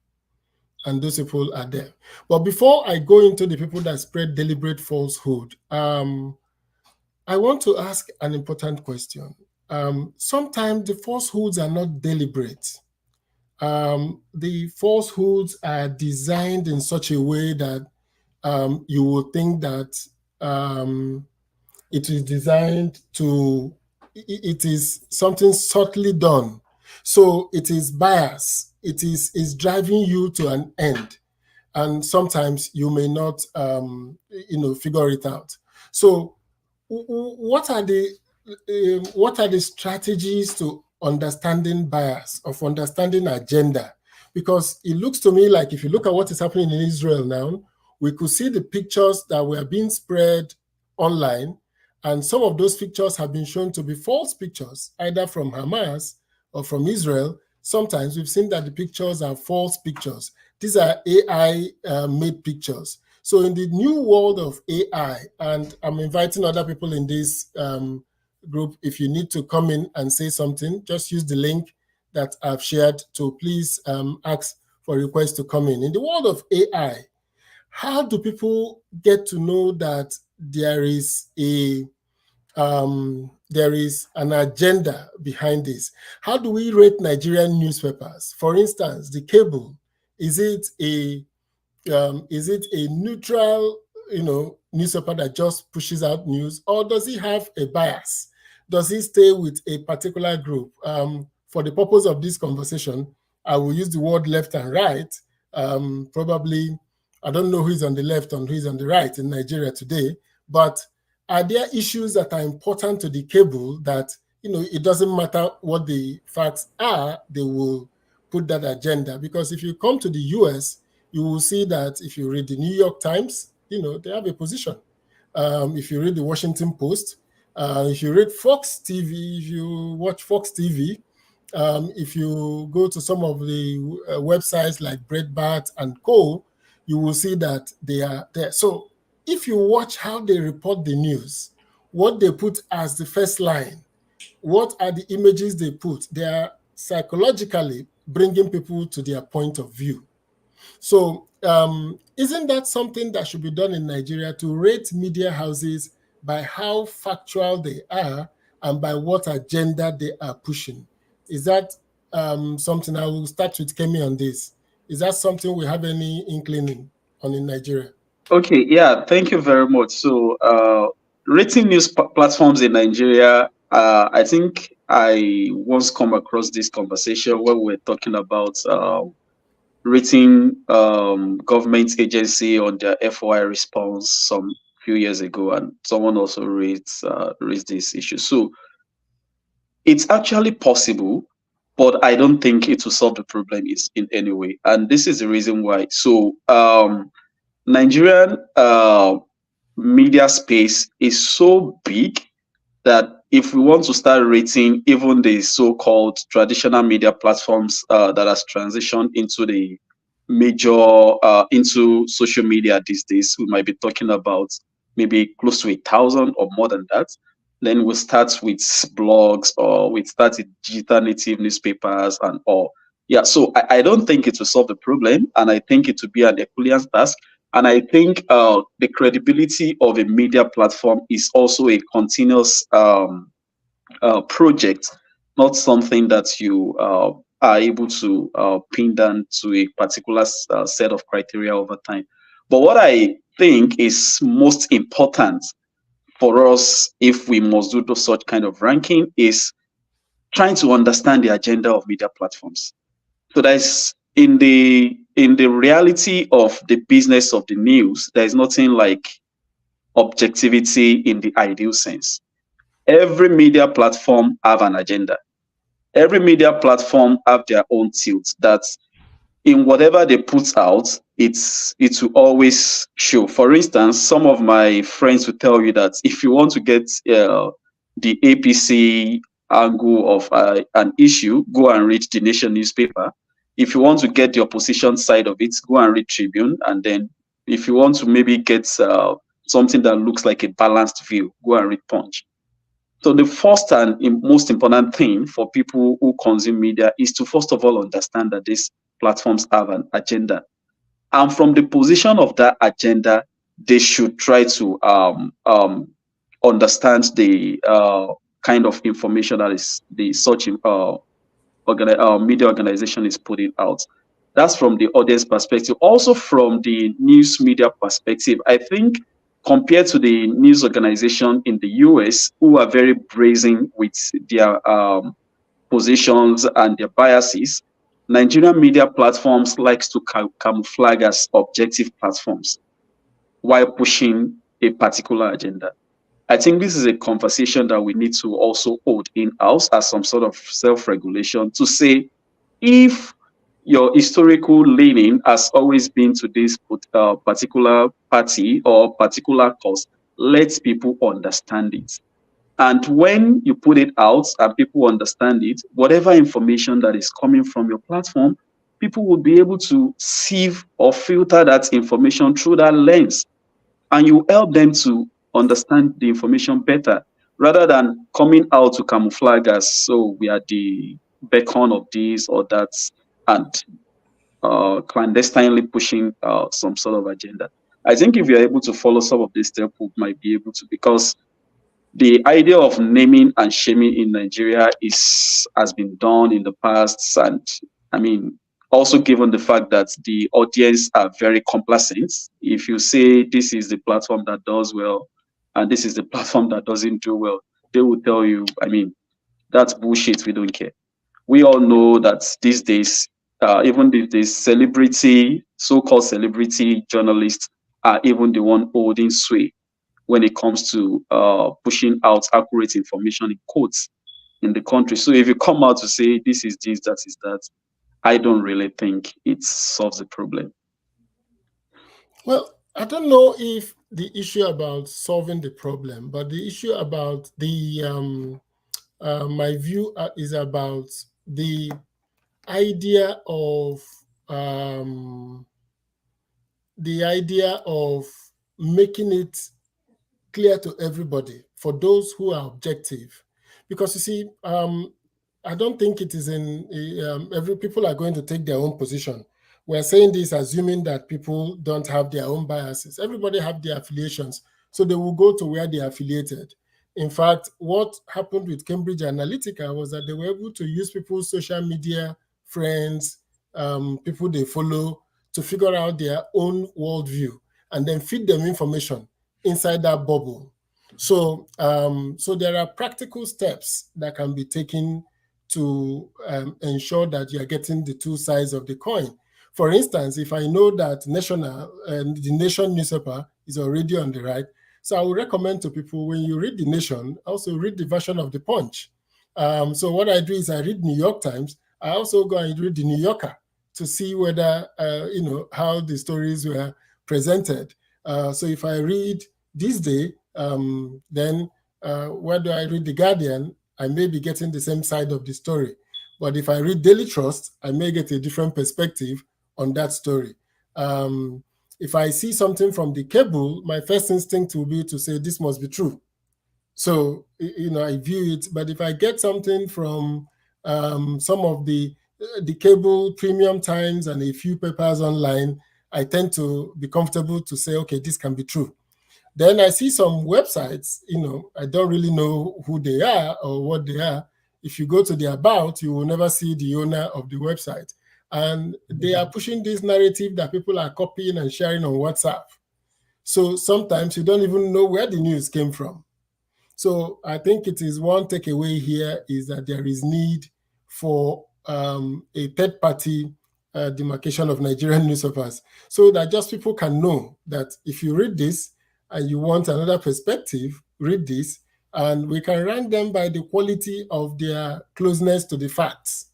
S1: and those people are there. But before I go into the people that spread deliberate falsehood, I want to ask an important question. Sometimes the falsehoods are not deliberate. The falsehoods are designed in such a way that you will think that it is designed to, it is something subtly done. So it is bias. It is driving you to an end. And sometimes you may not, figure it out. So what are the strategies to understanding bias, of understanding agenda? Because it looks to me like if you look at what is happening in Israel now, we could see the pictures that were being spread online, and some of those pictures have been shown to be false pictures, either from Hamas or from Israel. Sometimes we've seen that the pictures are false pictures. These are AI made pictures. So in the new world of AI, and I'm inviting other people in this group, if you need to come in and say something, just use the link that I've shared to please ask for requests to come in. In the world of AI, how do people get to know that there is an agenda behind this? How do we rate Nigerian newspapers? For instance, the cable, is it a neutral, newspaper that just pushes out news, or does it have a bias? Does it stay with a particular group? For the purpose of this conversation, I will use the word left and right. Probably, I don't know who is on the left and who is on the right in Nigeria today, but are there issues that are important to the cable that, it doesn't matter what the facts are, they will put that agenda? Because if you come to the US, you will see that if you read the New York Times, they have a position. If you read the Washington Post, if you read Fox TV, if you watch Fox TV, if you go to some of the websites like Breitbart and Co., you will see that they are there. So if you watch how they report the news, what they put as the first line, what are the images they put, they are psychologically bringing people to their point of view. So isn't that something that should be done in Nigeria, to rate media houses by how factual they are and by what agenda they are pushing? Is that something? I will start with Kemi on this. Is that something we have any inkling on in Nigeria?
S4: Okay, yeah, thank you very much. So, rating news platforms in Nigeria, I think I once come across this conversation where we're talking about rating government agency on their FOI response some few years ago, and someone also raised this issue. So it's actually possible, but I don't think it will solve the problem in any way, and this is the reason why. So Nigerian media space is so big that if we want to start rating even the so-called traditional media platforms that has transitioned into the major into social media these days, we might be talking about maybe close to 1,000 or more than that. Then we'll start with blogs, or we start with digital native newspapers and all. Yeah, so I don't think it will solve the problem, and I think it will be an Herculean task. And I think the credibility of a media platform is also a continuous project, not something that you are able to pin down to a particular set of criteria over time. But what I think is most important for us, if we must do such kind of ranking, is trying to understand the agenda of media platforms. So that's in the reality of the business of the news, there is nothing like objectivity in the ideal sense. Every media platform have an agenda. every media platform have their own tilt that in whatever they put out, it will always show. For instance, some of my friends will tell you that if you want to get the APC angle of an issue, go and read the Nation newspaper. If you want to get the opposition side of it, go and read Tribune. And then if you want to maybe get something that looks like a balanced view, go and read Punch. So the first and most important thing for people who consume media is to first of all understand that these platforms have an agenda. And from the position of that agenda, they should try to understand the kind of information that is the such media organization is putting out. That's from the audience perspective. Also from the news media perspective, I think compared to the news organization in the US, who are very brazen with their positions and their biases, Nigerian media platforms likes to camouflage as objective platforms while pushing a particular agenda. I think this is a conversation that we need to also hold in-house as some sort of self-regulation to say, if your historical leaning has always been to this particular party or particular cause, let people understand it. And when you put it out and people understand it, whatever information that is coming from your platform, people will be able to sieve or filter that information through that lens. And you help them to understand the information better rather than coming out to camouflage as, so we are the beacon of this or that, and clandestinely pushing some sort of agenda. I think if you're able to follow some of these steps, we might be able to, because the idea of naming and shaming in Nigeria has been done in the past. And I mean, also given the fact that the audience are very complacent, if you say this is the platform that does well and this is the platform that doesn't do well, they will tell you, I mean, that's bullshit, we don't care. We all know that these days, even these days, so-called celebrity journalists are even the one holding sway when it comes to pushing out accurate information in quotes in the country. So if you come out to say this is this, that is that, I don't really think it solves the problem.
S1: Well, I don't know if the issue about solving the problem, but the issue about the my view is about the idea of making it clear to everybody for those who are objective, because you see, I don't think it is in every people are going to take their own position. We're saying this assuming that people don't have their own biases. Everybody have their affiliations, so they will go to where they are affiliated. In fact, what happened with Cambridge Analytica was that they were able to use people's social media, friends, people they follow, to figure out their own worldview and then feed them information inside that bubble. So, so there are practical steps that can be taken to ensure that you are getting the two sides of the coin. For instance, if I know that the Nation newspaper is already on the right, so I would recommend to people, when you read the Nation, also read the version of the Punch. So what I do is I read New York Times. I also go and read the New Yorker to see whether, how the stories were presented. So if I read This Day, then where do I read The Guardian? I may be getting the same side of the story. But if I read Daily Trust, I may get a different perspective on that story. If I see something from the cable, my first instinct will be to say, this must be true. So, I view it. But if I get something from some of the cable Premium Times and a few papers online, I tend to be comfortable to say, okay, this can be true. Then I see some websites, I don't really know who they are or what they are. If you go to the about, you will never see the owner of the website. And they are pushing this narrative that people are copying and sharing on WhatsApp. So sometimes you don't even know where the news came from. So I think it is one takeaway here is that there is need for a third-party demarcation of Nigerian newspapers, so that just people can know that if you read this and you want another perspective, read this. and we can rank them by the quality of their closeness to the facts.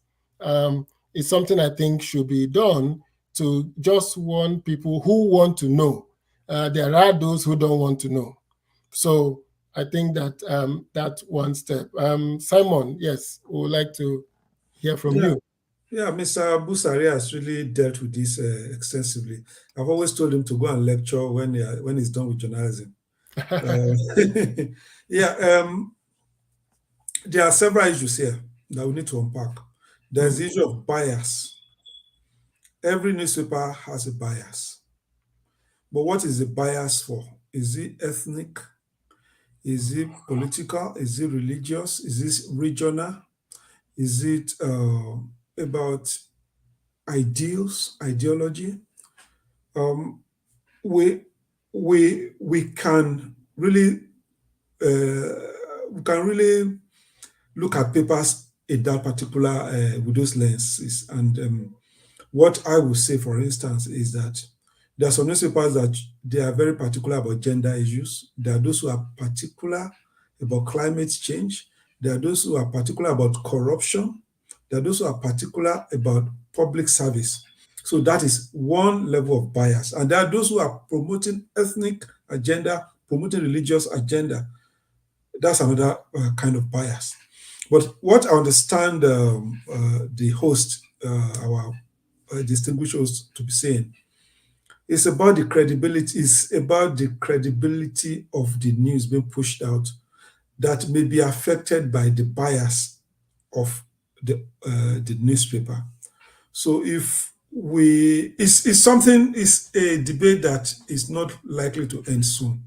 S1: It's something I think should be done to just warn people who want to know. There are those who don't want to know. So I think that that's one step. Simon, yes, we would like to hear from you.
S3: Yeah, Mr. Busari has really dealt with this extensively. I've always told him to go and lecture when he's done with journalism. There are several issues here that we need to unpack. There's the issue of bias. Every newspaper has a bias. But what is the bias for? Is it ethnic? Is it political? Is it religious? Is it regional? Is it about ideals, ideology? We can really look at papers in that particular with those lenses. And what I would say, for instance, is that there are some newspapers that they are very particular about gender issues. There are those who are particular about climate change. There are those who are particular about corruption. There are those who are particular about public service. So that is one level of bias. And there are those who are promoting ethnic agenda, promoting religious agenda. That's another kind of bias. But what I understand the host, our distinguished host, to be saying is about the credibility. It's about the credibility of the news being pushed out that may be affected by the bias of the newspaper. So if it's a debate that is not likely to end soon,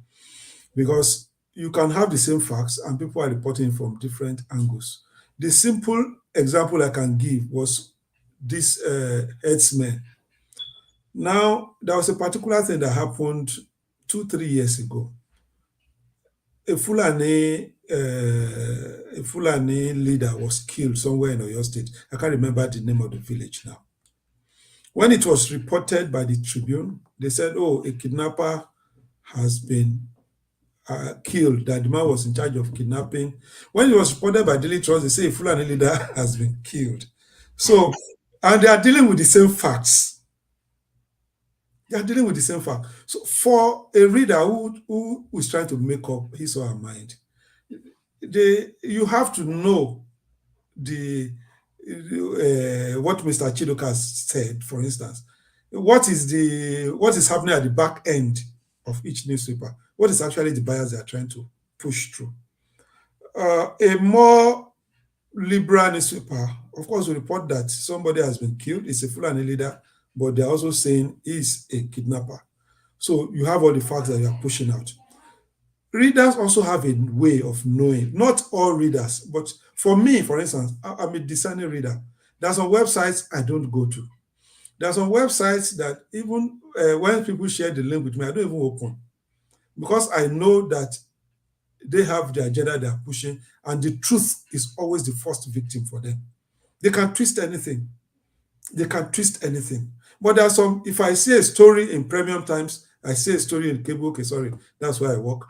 S3: because you can have the same facts and people are reporting from different angles. The simple example I can give was this herdsmen. Now, there was a particular thing that happened 2-3 years ago. A Fulani leader was killed somewhere in Oyo State. I can't remember the name of the village now. When it was reported by the Tribune, they said, oh, a kidnapper has been killed, that the man was in charge of kidnapping. When it was reported by Daily Trust, they say a Fulani leader has been killed. So, and they are dealing with the same facts. They are dealing with the same fact. So for a reader who is trying to make up his or her mind, you have to know what Mr. Chidoka has said, for instance. What is happening at the back end of each newspaper? What is actually the bias they are trying to push through? A more liberal newspaper, of course, will report that somebody has been killed. It's a Fulani leader, but they're also saying he's a kidnapper. So you have all the facts that you are pushing out. Readers also have a way of knowing, not all readers, but for me, for instance, I'm a discerning reader. There are some websites I don't go to. There are some websites that even when people share the link with me, I don't even open, because I know that they have the agenda they are pushing, and the truth is always the first victim for them. They can twist anything. They can twist anything. But there are some, if I see a story in Premium Times, I see a story in cable, okay, sorry, that's where I work.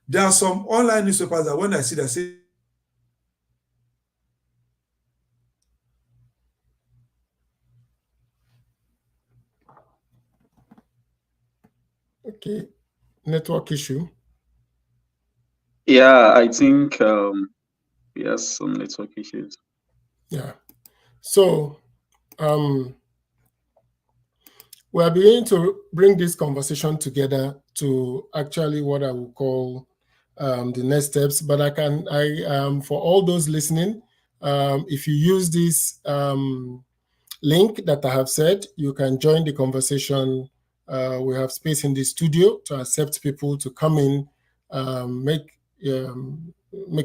S3: There are some online newspapers that when I see that, I say,
S1: Okay, network issue.
S4: Yeah, I think yes, some network issues.
S1: Yeah. So we are beginning to bring this conversation together to actually what I would call the next steps. But for all those listening, if you use this link that I have said, you can join the conversation. We have space in the studio to accept people to come in, make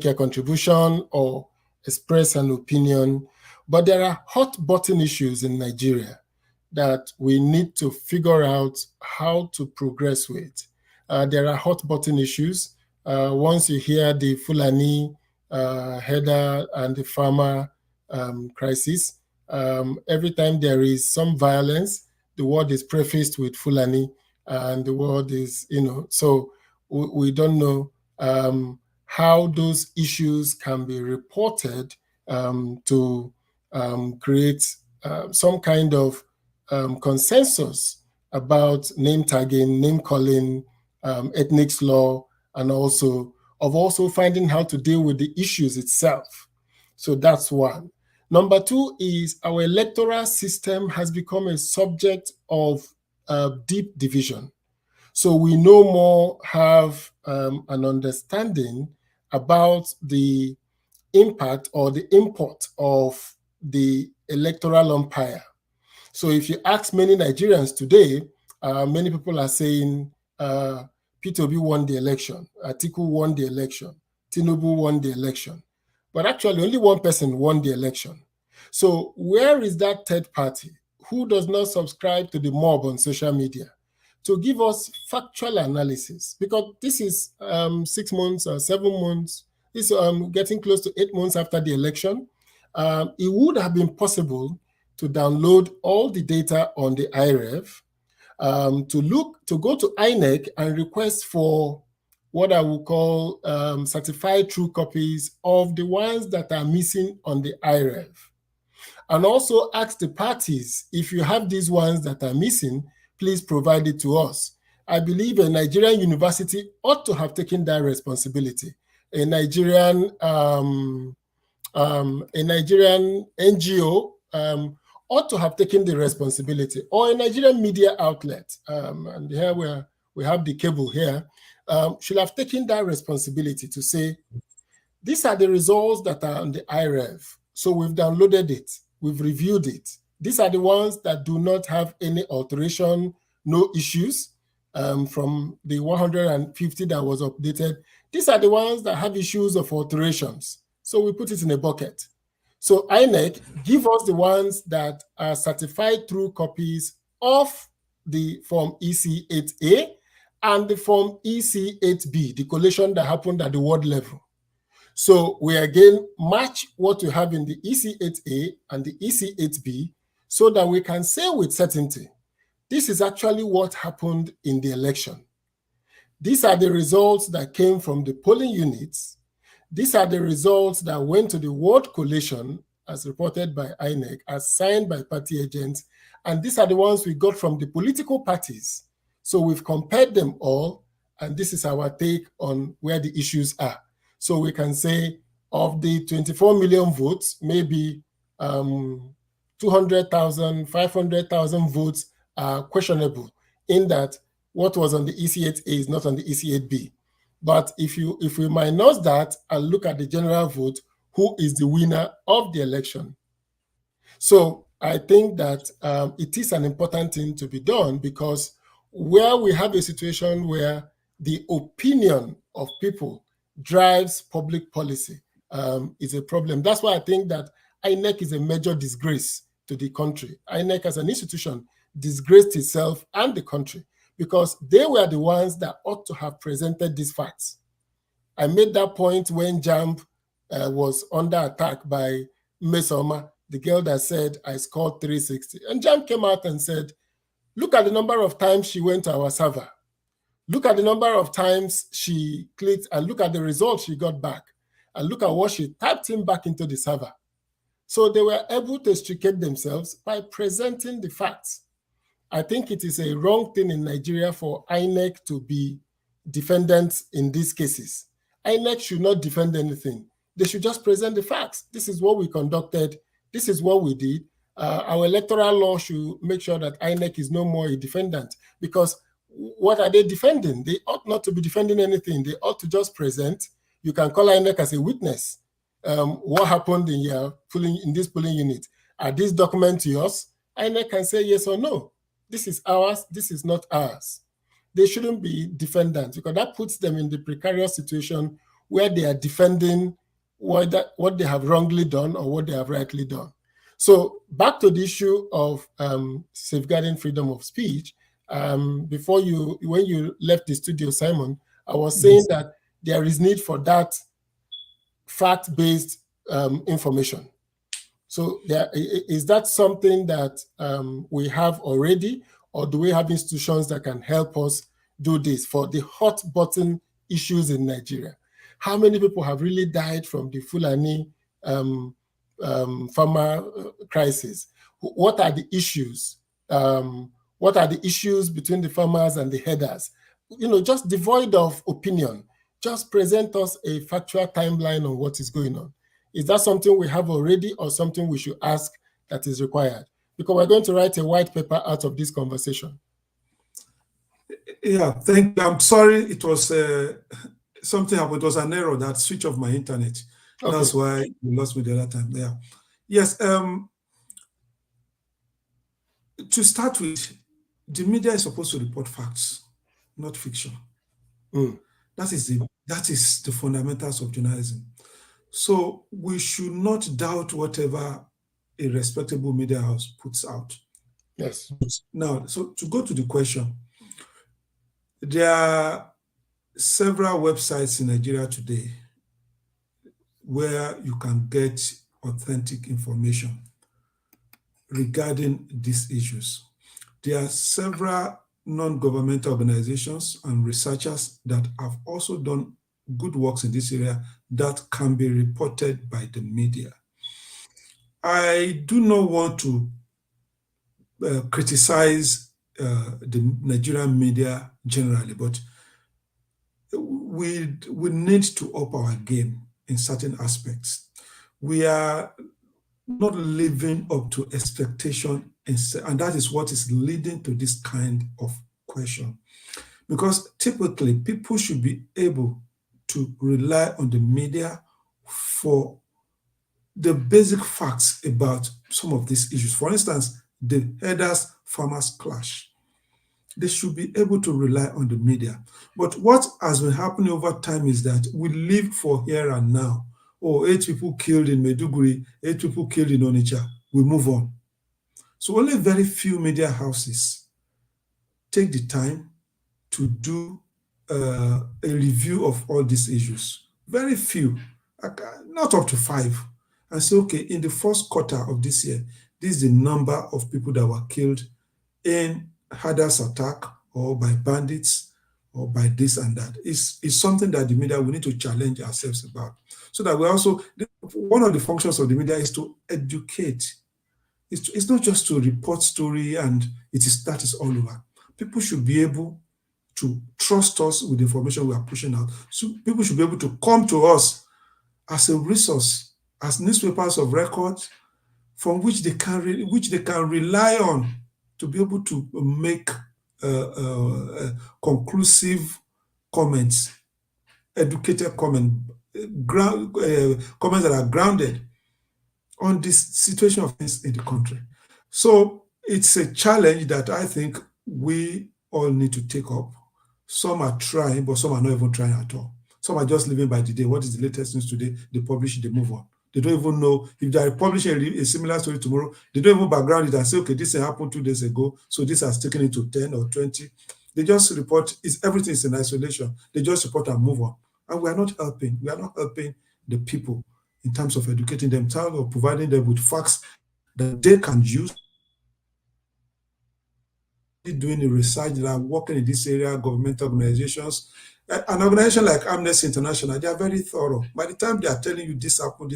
S1: a contribution or express an opinion. But there are hot button issues in Nigeria that we need to figure out how to progress with. There are hot button issues. Once you hear the Fulani header and the farmer crisis, every time there is some violence, the word is prefaced with Fulani, and the word is, so we don't know how those issues can be reported to create some kind of consensus about name tagging, name calling, ethnic law, and also finding how to deal with the issues itself. So that's one. Number two is our electoral system has become a subject of deep division. So we no more have an understanding about the impact or the import of the electoral umpire. So if you ask many Nigerians today, many people are saying Peter Obi won the election, Atiku won the election, Tinubu won the election. But actually only one person won the election. So where is that third party who does not subscribe to the mob on social media to give us factual analysis? Because this is 6 months or 7 months, it's getting close to 8 months after the election. It would have been possible to download all the data on the IREV, to go to INEC and request for what I would call certified true copies of the ones that are missing on the IREV. And also ask the parties, if you have these ones that are missing, please provide it to us. I believe a Nigerian university ought to have taken that responsibility. A Nigerian NGO ought to have taken the responsibility, or a Nigerian media outlet, and here we have the cable here, should have taken that responsibility to say, these are the results that are on the IREV. So we've downloaded it, we've reviewed it. These are the ones that do not have any alteration, no issues from the 150 that was updated. These are the ones that have issues of alterations. So we put it in a bucket. So INEC, give us the ones that are certified true copies of the Form EC8A and the Form EC8B, the collation that happened at the ward level. So we again match what we have in the EC8A and the EC8B so that we can say with certainty, this is actually what happened in the election. These are the results that came from the polling units. These are the results that went to the ward collation as reported by INEC, as signed by party agents, and these are the ones we got from the political parties. So we've compared them all, and this is our take on where the issues are. So we can say of the 24 million votes, maybe 200,000, 500,000 votes are questionable in that what was on the EC8A is not on the EC8B. But if we minus that and look at the general vote, who is the winner of the election? So I think that it is an important thing to be done, because where we have a situation where the opinion of people drives public policy is a problem. That's why I think that INEC is a major disgrace to the country. INEC as an institution disgraced itself and the country, because they were the ones that ought to have presented these facts. I made that point when JAMB was under attack by Mesoma, the girl that said, I scored 360. And JAMB came out and said, look at the number of times she went to our server. Look at the number of times she clicked, and look at the results she got back. And look at what she typed in back into the server. So they were able to extricate themselves by presenting the facts. I think it is a wrong thing in Nigeria for INEC to be defendants in these cases. INEC should not defend anything. They should just present the facts. This is what we conducted. This is what we did. Our electoral law should make sure that INEC is no more a defendant, because what are they defending? They ought not to be defending anything. They ought to just present. You can call INEC as a witness. What happened in this polling unit? Are these documents yours? INEC can say yes or no. This is ours, this is not ours. They shouldn't be defendants, because that puts them in the precarious situation where they are defending what they have wrongly done or what they have rightly done. So back to the issue of safeguarding freedom of speech. When you left the studio, Simon, I was saying that there is need for that fact-based information. So is that something that we have already, or do we have institutions that can help us do this for the hot button issues in Nigeria? How many people have really died from the Fulani farmer crisis? What are the issues? What are the issues between the farmers and the herders? You know, just devoid of opinion. Just present us a factual timeline on what is going on. Is that something we have already or something we should ask that is required? Because we're going to write a white paper out of this conversation.
S3: Yeah, thank you. I'm sorry, it was something happened. It was an error that switched off my internet. Okay. That's why you lost me the other time. Yeah. Yes. To start with, the media is supposed to report facts, not fiction. That is the fundamentals of journalism. So we should not doubt whatever a respectable media house puts out.
S1: Yes.
S3: Now, so to go to the question, there are several websites in Nigeria today where you can get authentic information regarding these issues. There are several non-governmental organizations and researchers that have also done good works in this area that can be reported by the media. I do not want to criticize the Nigerian media generally, but we need to up our game in certain aspects. We are not living up to expectation, and that is what is leading to this kind of question. Because typically, people should be able to rely on the media for the basic facts about some of these issues. For instance, the herders-farmers clash. They should be able to rely on the media. But what has been happening over time is that we live for here and now. Oh, 8 people killed in Maiduguri, 8 people killed in Onitsha. We move on. So only very few media houses take the time to do a review of all these issues. Very few, not up to 5. And say, okay, in the first quarter of this year, this is the number of people that were killed in herders attack or by bandits or by this and that. It's something that the media, we need to challenge ourselves about. So that we also, one of the functions of the media is to educate. It's not just to report story and that is all over. People should be able to trust us with the information we are pushing out. So people should be able to come to us as a resource, as newspapers of record, from which they can rely on to be able to make conclusive comments, educated comments that are grounded on this situation of things in the country. So it's a challenge that I think we all need to take up. Some are trying, but some are not even trying at all. Some are just living by the day. What is the latest news today? They publish it, they move on. They don't even know if they are publishing a similar story tomorrow. They don't even background it and say, okay, this happened 2 days ago, so this has taken it to 10 or 20. They just report, everything is in isolation. They just report and move on. And we are not helping. We are not helping the people in terms of educating them, or providing them with facts that they can use. Doing the research, that are working in this area, governmental organizations. An organization like Amnesty International, they are very thorough. By the time they are telling you this happened,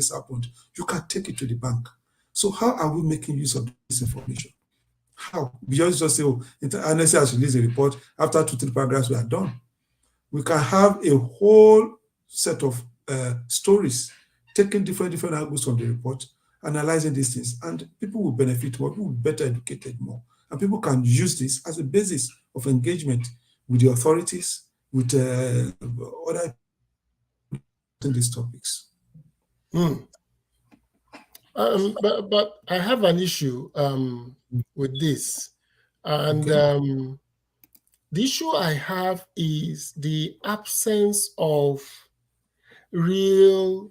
S3: you can take it to the bank. So how are we making use of this information? How? We just say, oh, Amnesty has released a report. After 2-3 paragraphs, we are done. We can have a whole set of stories, taking different angles from the report, analyzing these things, and people will benefit more, people will be better educated more. And people can use this as a basis of engagement with the authorities, with other these topics.
S1: But I have an issue with this. And the issue I have is the absence of real,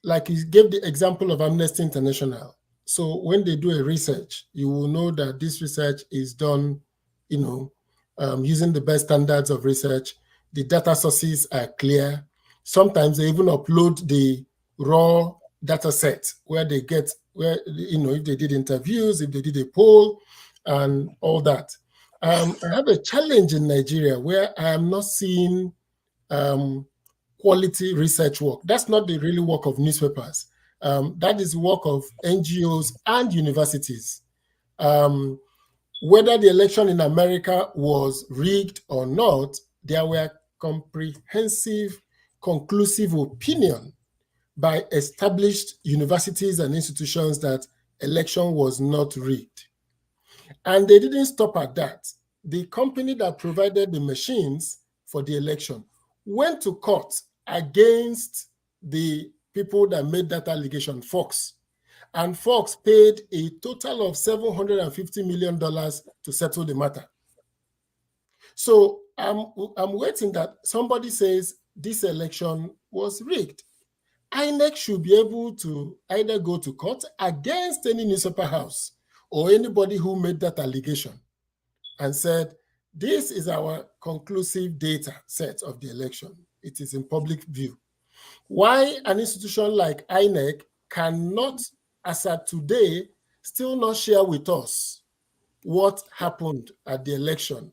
S1: like you gave the example of Amnesty International. So when they do a research, you will know that this research is done, using the best standards of research. The data sources are clear. Sometimes they even upload the raw data set where they get, if they did interviews, if they did a poll and all that. I have a challenge in Nigeria where I am not seeing quality research work. That's not the really work of newspapers. That is work of NGOs and universities. Whether the election in America was rigged or not, there were comprehensive, conclusive opinion by established universities and institutions that election was not rigged. And they didn't stop at that. The company that provided the machines for the election went to court against the people that made that allegation, Fox. And Fox paid a total of $750 million to settle the matter. So I'm waiting that somebody says this election was rigged. INEC should be able to either go to court against any newspaper house or anybody who made that allegation and said, this is our conclusive data set of the election. It is in public view. Why an institution like INEC cannot, as of today, still not share with us what happened at the election?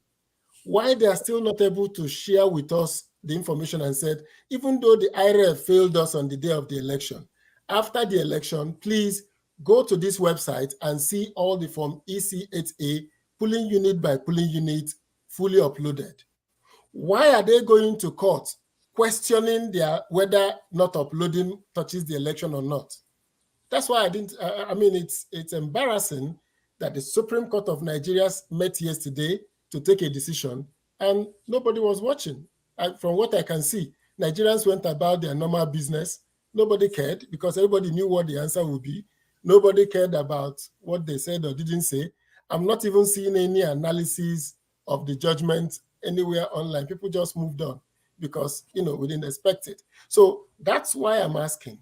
S1: Why they are still not able to share with us the information and said, even though the IRF failed us on the day of the election, after the election, please go to this website and see all the Form EC8A, polling unit by polling unit, fully uploaded. Why are they going to court questioning whether not uploading touches the election or not? That's why I mean, it's embarrassing that the Supreme Court of Nigeria met yesterday to take a decision and nobody was watching. From what I can see, Nigerians went about their normal business. Nobody cared because everybody knew what the answer would be. Nobody cared about what they said or didn't say. I'm not even seeing any analysis of the judgment anywhere online. People just moved on because, we didn't expect it. So that's why I'm asking,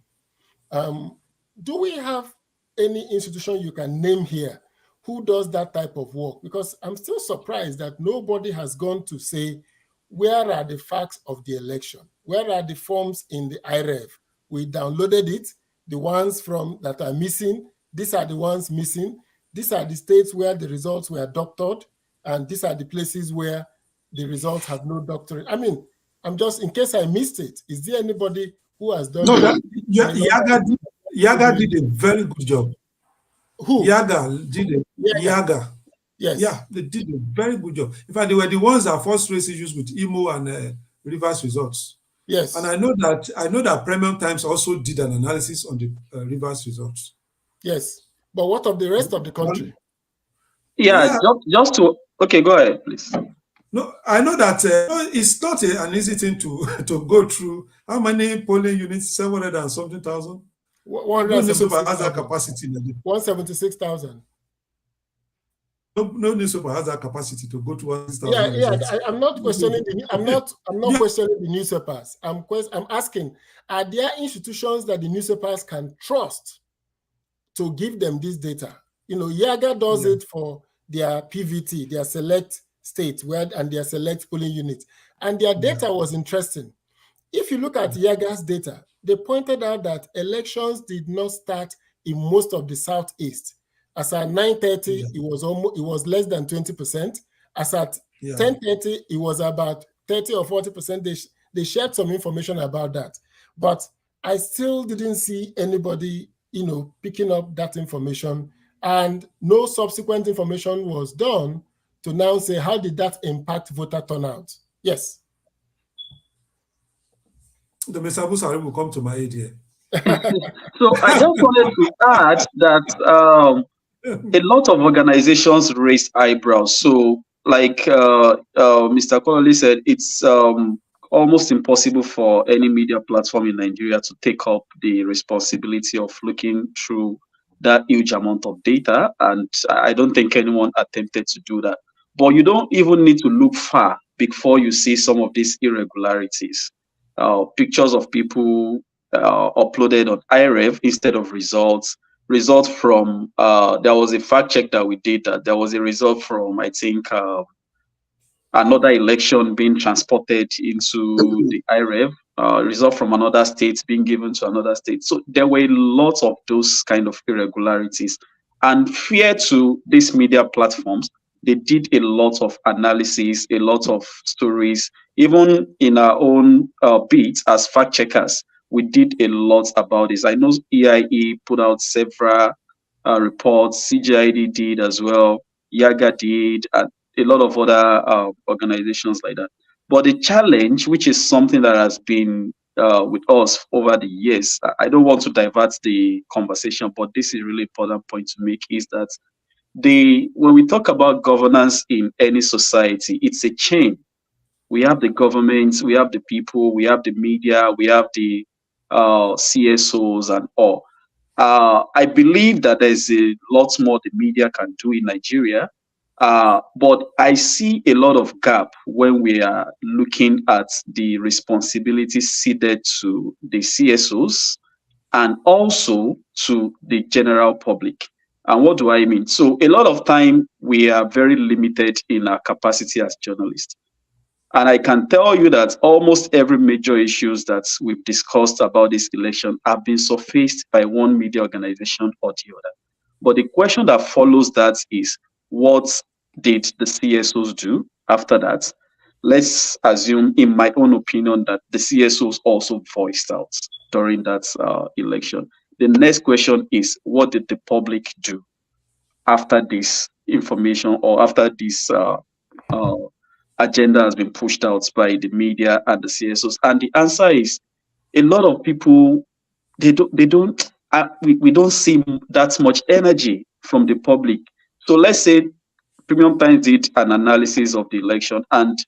S1: do we have any institution you can name here who does that type of work? Because I'm still surprised that nobody has gone to say, where are the facts of the election? Where are the forms in the IREF? We downloaded it. The ones that are missing, these are the ones missing. These are the states where the results were doctored, and these are the places where the results have no doctorate. I mean, I'm just, in case I missed it, is there anybody who has done that?
S3: Yaga did a very good job.
S1: Who?
S3: Yaga did it. Yaga.
S1: Yes.
S3: Yeah, they did a very good job. In fact, they were the ones that first raised issues with Imo and Rivers results.
S1: Yes.
S3: And I know that Premium Times also did an analysis on the Rivers results.
S1: Yes. But what of the rest of the country?
S4: Yeah. Just to, okay, go ahead, please.
S3: No, I know that it's not an easy thing to go through. How many polling units? 700 and something thousand? No newspaper has that capacity.
S1: 176,000.
S3: No newspaper has that capacity to go to 1,000.
S1: I'm not questioning questioning the newspapers. I'm asking, are there institutions that the newspapers can trust to give them this data? Yaga does it for their PVT, their select states, and their select polling units, and their data was interesting. If you look at Yaga's data, they pointed out that elections did not start in most of the Southeast. As at 9:30, it was less than 20%. As at 10:30, it was about 30 or 40%. They shared some information about that. But I still didn't see anybody, picking up that information, and no subsequent information was done to now say, how did that impact voter turnout? Yes.
S3: The Mr. Busari will come to my aid here.
S4: So I just wanted to add that a lot of organizations raised eyebrows. So, like Mr. Kololi said, it's almost impossible for any media platform in Nigeria to take up the responsibility of looking through that huge amount of data. And I don't think anyone attempted to do that. But you don't even need to look far before you see some of these irregularities. Pictures of people uploaded on IREF instead of results from, there was a fact check that we did that there was a result from, I think, another election being transported into the IREF, result from another state being given to another state. So there were lots of those kind of irregularities. And fear to these media platforms, they did a lot of analysis, a lot of stories. Even in our own beats as fact checkers, we did a lot about this. I know EIE put out several reports, CGID did as well, Yaga did, and a lot of other organizations like that. But the challenge, which is something that has been with us over the years, I don't want to divert the conversation, but this is a really important point to make, is that when we talk about governance in any society, it's a chain. We have the governments, we have the people, we have the media, we have the CSOs and all. I believe that there's a lot more the media can do in Nigeria, but I see a lot of gap when we are looking at the responsibilities ceded to the CSOs and also to the general public. And what do I mean? So a lot of time we are very limited in our capacity as journalists. And I can tell you that almost every major issues that we've discussed about this election have been surfaced by one media organization or the other. But the question that follows that is, what did the CSOs do after that? Let's assume, in my own opinion, that the CSOs also voiced out during that election. The next question is, what did the public do after this information or after this agenda has been pushed out by the media and the CSOs? And the answer is, a lot of people, we don't see that much energy from the public. So let's say Premium Times did an analysis of the election, and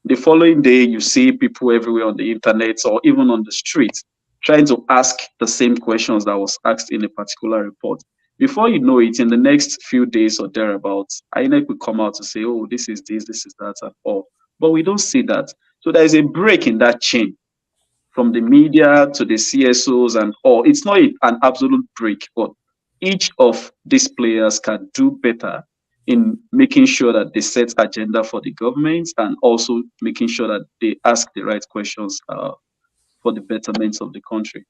S4: the following day you see people everywhere on the internet or even on the street trying to ask the same questions that was asked in a particular report. Before you know it, in the next few days or thereabouts, INEC will come out to say, oh, this is this is that, and all. But we don't see that. So there is a break in that chain from the media to the CSOs and all. It's not an absolute break, but each of these players can do better in making sure that they set agenda for the government and also making sure that they ask the right questions for the betterment of the country.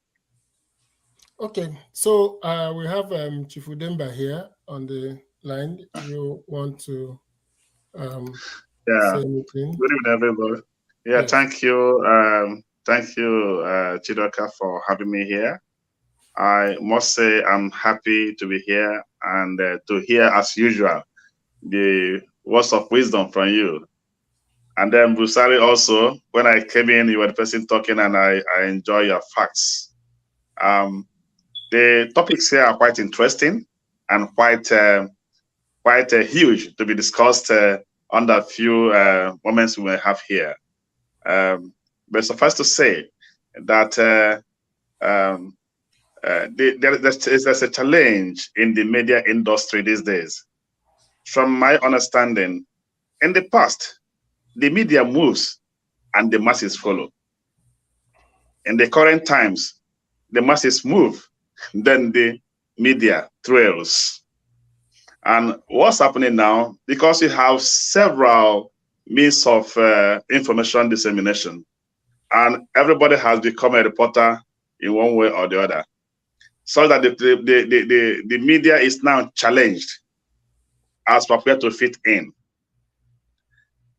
S1: Okay, so we have Chief Udemba here on the line. You want to say anything?
S5: Good evening, everybody. Yeah, yes. Thank you, Chidoka, for having me here. I must say I'm happy to be here and to hear, as usual, the words of wisdom from you. And then Busari also, when I came in, you were the person talking, and I enjoy your facts. The topics here are quite interesting and quite huge to be discussed under a few moments we may have here. But suffice to say that there's a challenge in the media industry these days. From my understanding, in the past, the media moves and the masses follow. In the current times, the masses move, then the media trails. And what's happening now, because you have several means of information dissemination, and everybody has become a reporter in one way or the other, so that the media is now challenged as prepared to fit in.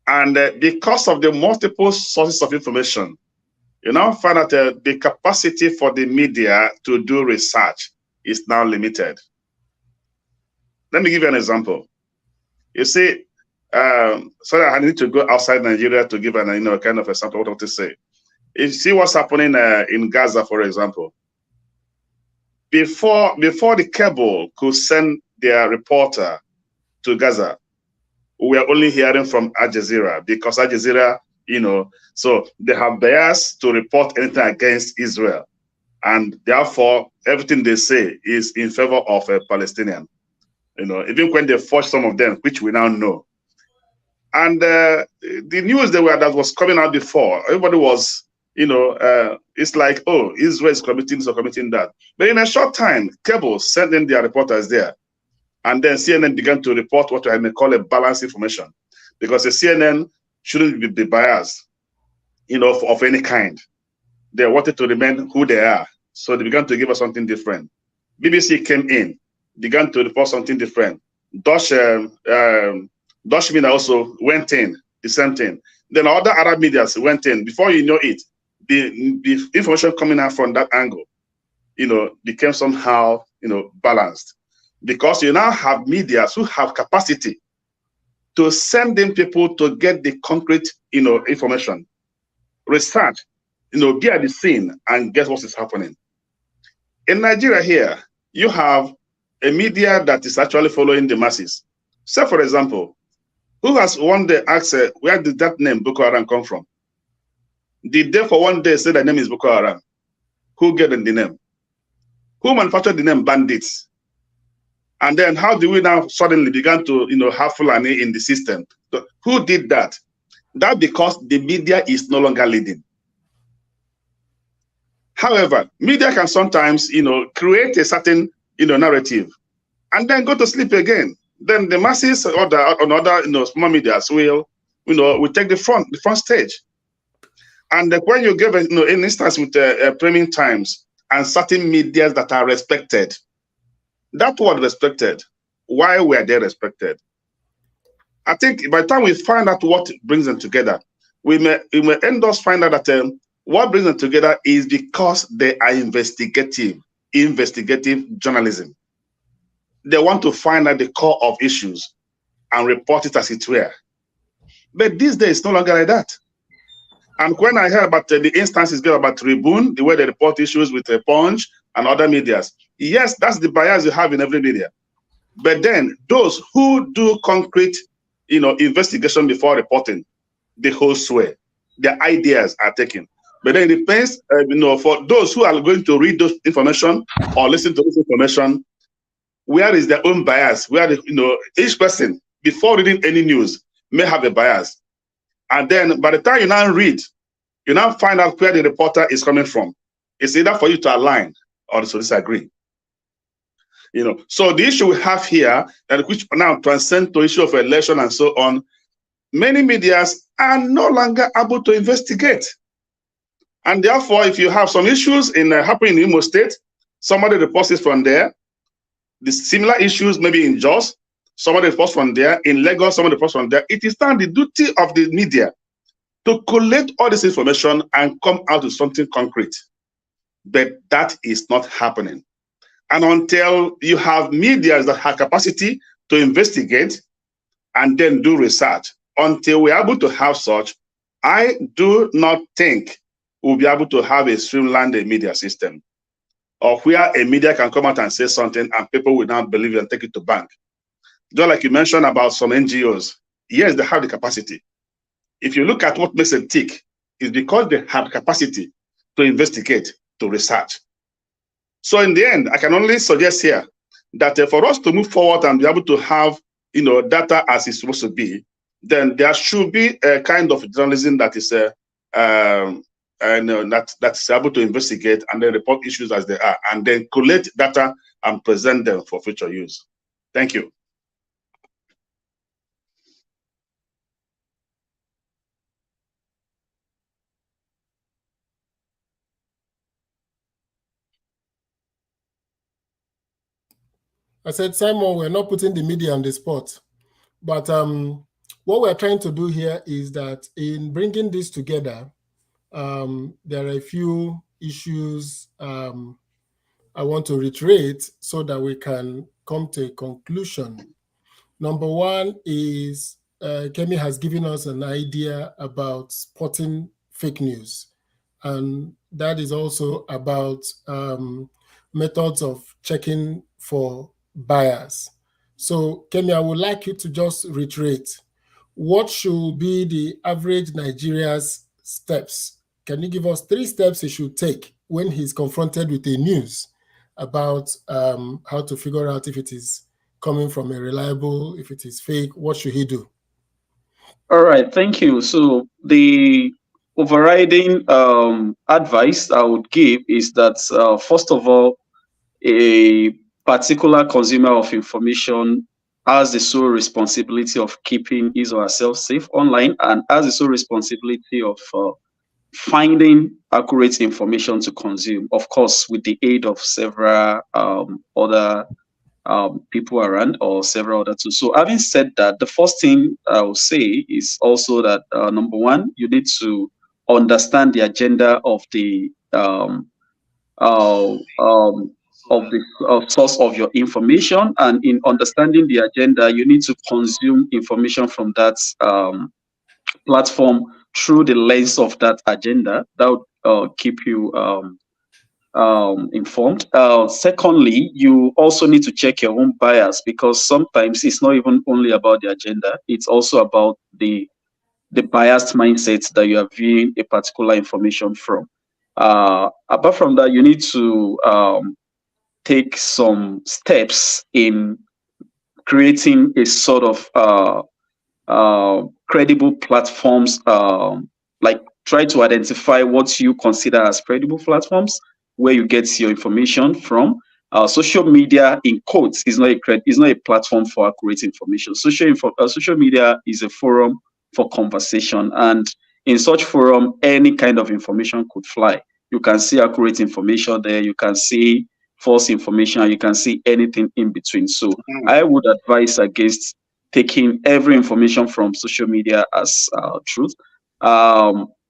S5: And because of the multiple sources of information, you now find that the capacity for the media to do research is now limited. Let me give you an example. You see, sorry, I need to go outside Nigeria to give an kind of example of what I want to say. You see what's happening in Gaza, for example. Before the cable could send their reporter to Gaza, we are only hearing from Al Jazeera, because Al Jazeera, so they have bias to report anything against Israel. And therefore, everything they say is in favor of a Palestinian. Even when they forge some of them, which we now know. And the news that was coming out before, everybody was, it's like, oh, Israel is committing this or committing that. But in a short time, cable sent in their reporters there. And then CNN began to report what I may call a balanced information, because the CNN shouldn't be biased, of any kind. They wanted to remain who they are. So they began to give us something different. BBC came in, began to report something different. Deutsche Dutch media also went in, the same thing. Then other Arab media went in. Before you know it, the information coming out from that angle, became somehow, balanced. Because you now have media who have capacity to send in people to get the concrete, information, research, be at the scene and guess what is happening. In Nigeria here, you have a media that is actually following the masses. Say, for example, who has one day asked, where did that name Boko Haram come from? Did they for one day say the name is Boko Haram? Who gave them the name? Who manufactured the name bandits? And then how do we now suddenly begin to, have Fulani in the system? So who did that? That because the media is no longer leading. However, media can sometimes, create a certain, narrative and then go to sleep again. Then the masses or the other, small medias will take the front stage. And when you give, an instance with Premium Times and certain medias that are respected, that word respected, why were they respected? I think by the time we find out what brings them together, we may end up finding out that what brings them together is because they are investigative journalism. They want to find out the core of issues and report it as it were. But these days, it's no longer like that. And when I heard about the instances about Tribune, the way they report issues with Punch and other medias, yes, that's the bias you have in every media. But then those who do concrete, investigation before reporting, the whole sway, their ideas are taken. But then it depends, for those who are going to read those information or listen to this information, where is their own bias? Where each person before reading any news may have a bias, and then by the time you now read, you now find out where the reporter is coming from. It's either for you to align or to disagree. So the issue we have here, and which now transcends to issue of election and so on, many medias are no longer able to investigate. And therefore, if you have some issues happening in Imo State, somebody reports it from there. The similar issues maybe in Jos, somebody reports from there. In Lagos, somebody reports from there. It is now the duty of the media to collect all this information and come out with something concrete. But that is not happening. And until you have media that have capacity to investigate and then do research, until we're able to have such, I do not think we'll be able to have a streamlined media system, or where a media can come out and say something and people will not believe it and take it to bank. Just like you mentioned about some NGOs, yes, they have the capacity. If you look at what makes them tick, it's because they have capacity to investigate, to research. So in the end, I can only suggest here that for us to move forward and be able to have data as it's supposed to be, then there should be a kind of journalism that is that's able to investigate and then report issues as they are, and then collect data and present them for future use. Thank you.
S1: I said, Simon, we're not putting the media on the spot, but what we're trying to do here is that in bringing this together, there are a few issues I want to reiterate so that we can come to a conclusion. Number one is Kemi has given us an idea about spotting fake news, and that is also about methods of checking for bias. So Kemi, I would like you to just reiterate what should be the average Nigeria's steps. Can you give us 3 steps he should take when he's confronted with a news about how to figure out if it is coming from a reliable, if it is fake? What should he do?
S4: All right, thank you. So the overriding advice I would give is that first of all, a particular consumer of information has the sole responsibility of keeping his or herself safe online, and has the sole responsibility of finding accurate information to consume, of course, with the aid of several other people around, or several other tools. So having said that, the first thing I will say is also that number one, you need to understand the agenda of the source of your information, and in understanding the agenda, you need to consume information from that platform through the lens of that agenda. That would keep you informed. Secondly, you also need to check your own bias, because sometimes it's not even only about the agenda, it's also about the biased mindset that you are viewing a particular information from. Apart from that, you need to take some steps in creating a sort of credible platforms, like try to identify what you consider as credible platforms where you get your information from. Social media, in quotes, is not a platform for accurate information. Social media is a forum for conversation, and in such forum, any kind of information could fly. You can see accurate information there, you can see false information, you can see anything in between. So I would advise against taking every information from social media as truth.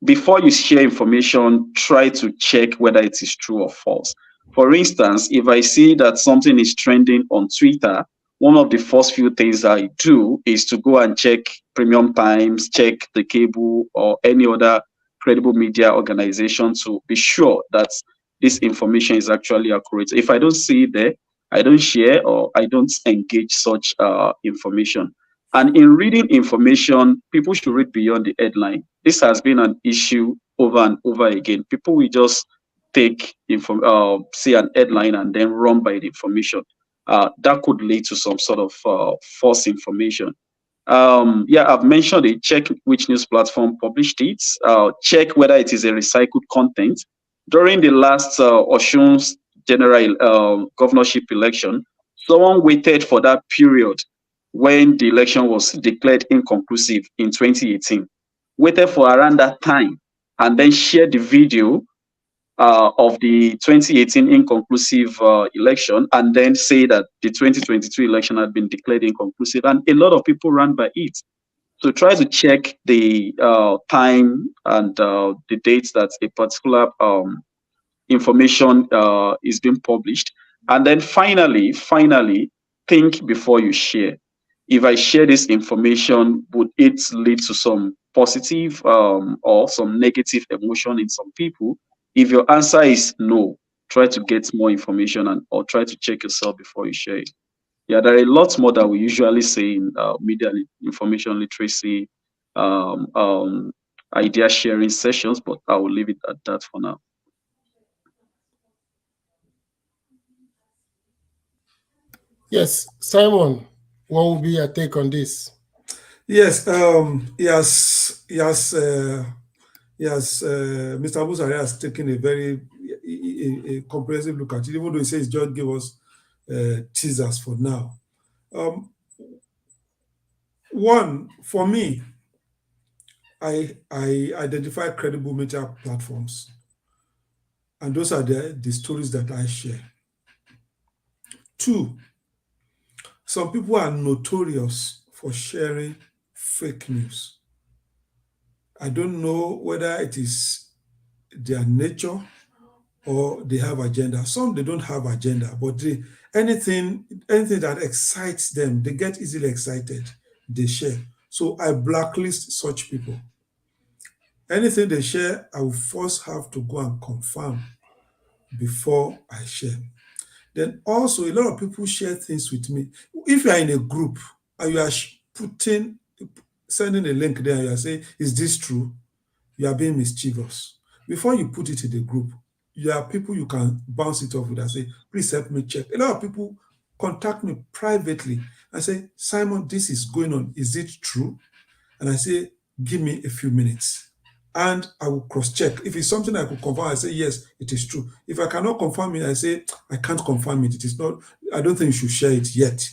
S4: Before you share information, try to check whether it is true or false. For instance, if I see that something is trending on Twitter, one of the first few things I do is to go and check Premium Times, check the cable or any other credible media organization to be sure that this information is actually accurate. If I don't see it there, I don't share or I don't engage such information. And in reading information, people should read beyond the headline. This has been an issue over and over again. People will just see an headline and then run by the information. That could lead to some sort of false information. I've mentioned it. Check which news platform published it. Check whether it is a recycled content. During the last Osun's general governorship election, someone waited for that period when the election was declared inconclusive in 2018, waited for around that time and then shared the video of the 2018 inconclusive election, and then say that the 2022 election had been declared inconclusive, and a lot of people ran by it. So try to check the time and the dates that a particular information is being published. And then finally, think before you share. If I share this information, would it lead to some positive or some negative emotion in some people? If your answer is no, try to get more information or try to check yourself before you share it. Yeah, there are a lot more that we usually say in media information literacy, idea sharing sessions, but I will leave it at that for now.
S1: Yes, Simon, what will be your take on this?
S3: Yes, Mr. Abusari has taken a very comprehensive look at it, even though he says just give us teasers for now. One, for me, I identify credible media platforms, and those are the stories that I share. Two, some people are notorious for sharing fake news. I don't know whether it is their nature or they have agenda. Some they don't have agenda, but anything that excites them, they get easily excited, they share. So I blacklist such people. Anything they share, I will first have to go and confirm before I share. Then also, a lot of people share things with me. If you are in a group and you are sending a link there, and you are saying, is this true? You are being mischievous. Before you put it in the group, there are people you can bounce it off with and say, please help me check. A lot of people contact me privately and say, Simon, this is going on. Is it true? And I say, give me a few minutes. And I will cross-check. If it's something I could confirm, I say, yes, it is true. If I cannot confirm it, I say, I can't confirm it. It is not, I don't think you should share it yet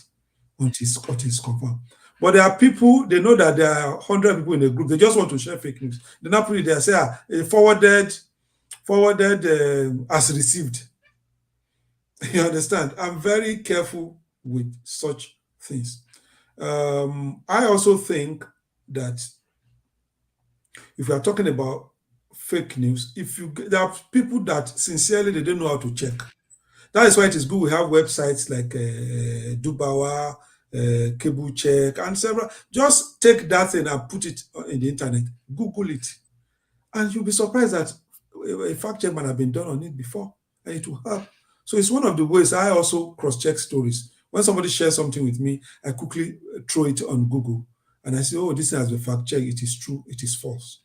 S3: until it's confirmed. But there are people, they know that there are 100 people in a group. They just want to share fake news. They now put it there, say, forwarded as received. You understand? I'm very careful with such things. I also think that if we are talking about fake news, there are people that sincerely they don't know how to check. That is why it is good we have websites like Dubawa, Cable Check, and several. Just take that thing and put it in the internet, Google it, and you'll be surprised that a fact check might have been done on it before, and it will help. So it's one of the ways I also cross-check stories. When somebody shares something with me, I quickly throw it on Google, and I say, oh, this has been fact checked, it is true, it is false.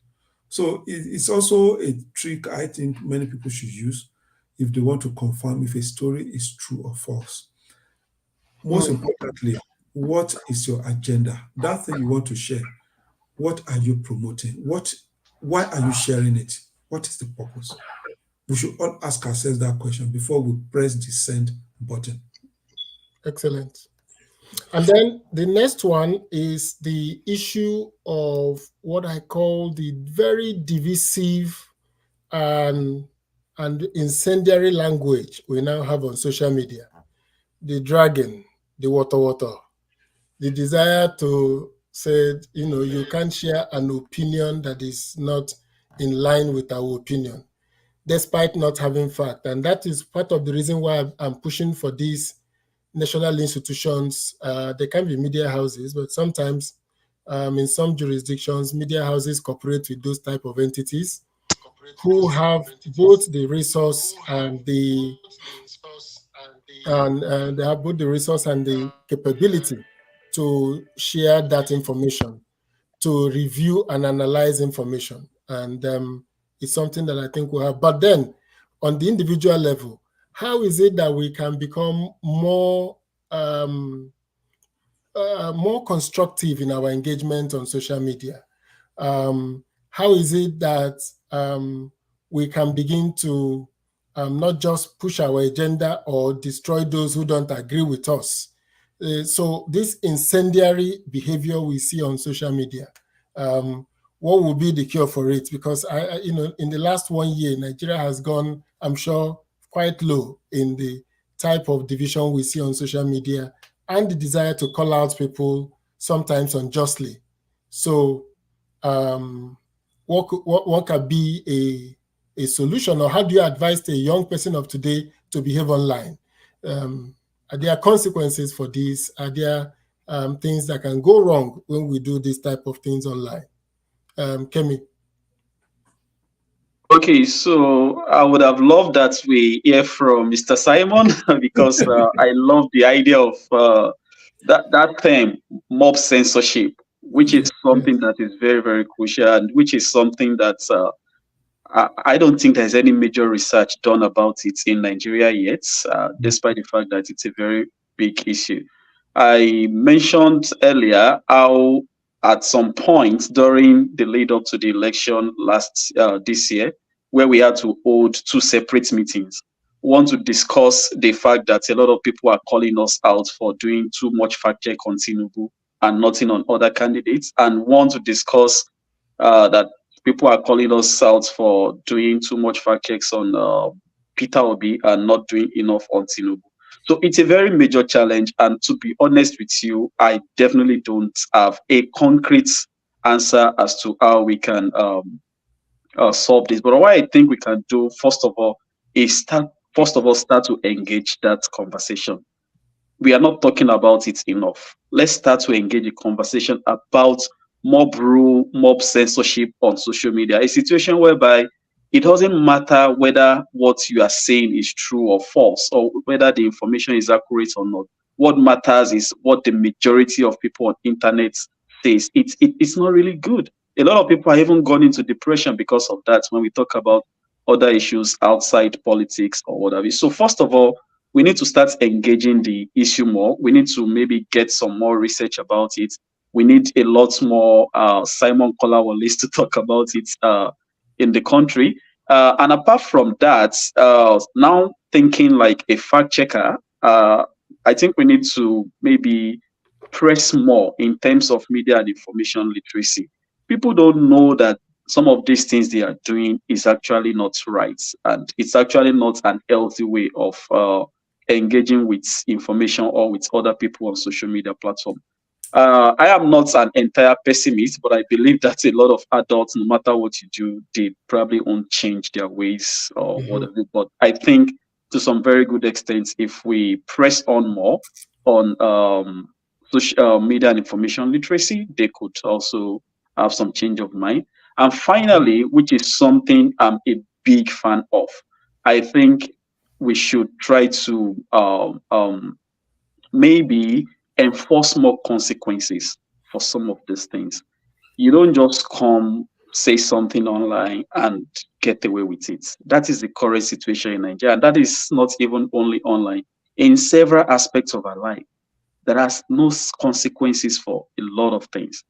S3: So it's also a trick I think many people should use if they want to confirm if a story is true or false. Most importantly, what is your agenda? That thing you want to share, what are you promoting? Why are you sharing it? What is the purpose? We should all ask ourselves that question before we press the send button.
S1: Excellent. And then the next one is the issue of what I call the very divisive and incendiary language we now have on social media. The dragging, the water, the desire to say, you can't share an opinion that is not in line with our opinion, despite not having fact. And that is part of the reason why I'm pushing for these national institutions. They can be media houses, but sometimes in some jurisdictions, media houses cooperate with those type of entities who have both the resource and the they have both the resource and the capability to share that information, to review and analyze information. And it's something that I think we'll have. But then on the individual level, how is it that we can become more constructive in our engagement on social media? How is it that we can begin to not just push our agenda or destroy those who don't agree with us? So this incendiary behavior we see on social media, what will be the cure for it? Because in the last 1 year, Nigeria has gone, I'm sure, quite low in the type of division we see on social media and the desire to call out people sometimes unjustly. So what could be a solution, or how do you advise a young person of today to behave online? Are there consequences for this? Are there things that can go wrong when we do this type of things online? Kemi.
S4: Okay, so I would have loved that we hear from Mr. Simon because I love the idea of that term, mob censorship, which is something that is very, very crucial, and which is something that I don't think there's any major research done about it in Nigeria yet, despite the fact that it's a very big issue. I mentioned earlier how at some point during the lead up to the election this year, where we had to hold two separate meetings. One to discuss the fact that a lot of people are calling us out for doing too much fact check on Tinubu and nothing on other candidates, and one to discuss that people are calling us out for doing too much fact checks on Peter Obi and not doing enough on Tinubu. So it's a very major challenge. And to be honest with you, I definitely don't have a concrete answer as to how we can solve this. But what I think we can do, first of all, is start to engage that conversation. We are not talking about it enough. Let's start to engage a conversation about mob rule, mob censorship on social media, a situation whereby it doesn't matter whether what you are saying is true or false, or whether the information is accurate or not. What matters is what the majority of people on internet says. It's not really good. A lot of people are even gone into depression because of that when we talk about other issues outside politics or whatever. So first of all, we need to start engaging the issue more. We need to maybe get some more research about it. We need a lot more Simon Kolawole to talk about it in the country. And apart from that, now thinking like a fact checker, I think we need to maybe press more in terms of media and information literacy. People don't know that some of these things they are doing is actually not right, and it's actually not an healthy way of engaging with information or with other people on social media platform. I am not an entire pessimist, but I believe that a lot of adults, no matter what you do, they probably won't change their ways or whatever. But I think to some very good extent, if we press on more on social media and information literacy, they could also have some change of mind. And finally, which is something I'm a big fan of, I think we should try to maybe enforce more consequences for some of these things. You don't just come say something online and get away with it. That is the current situation in Nigeria. And that is not even only online. In several aspects of our life, there are no consequences for a lot of things.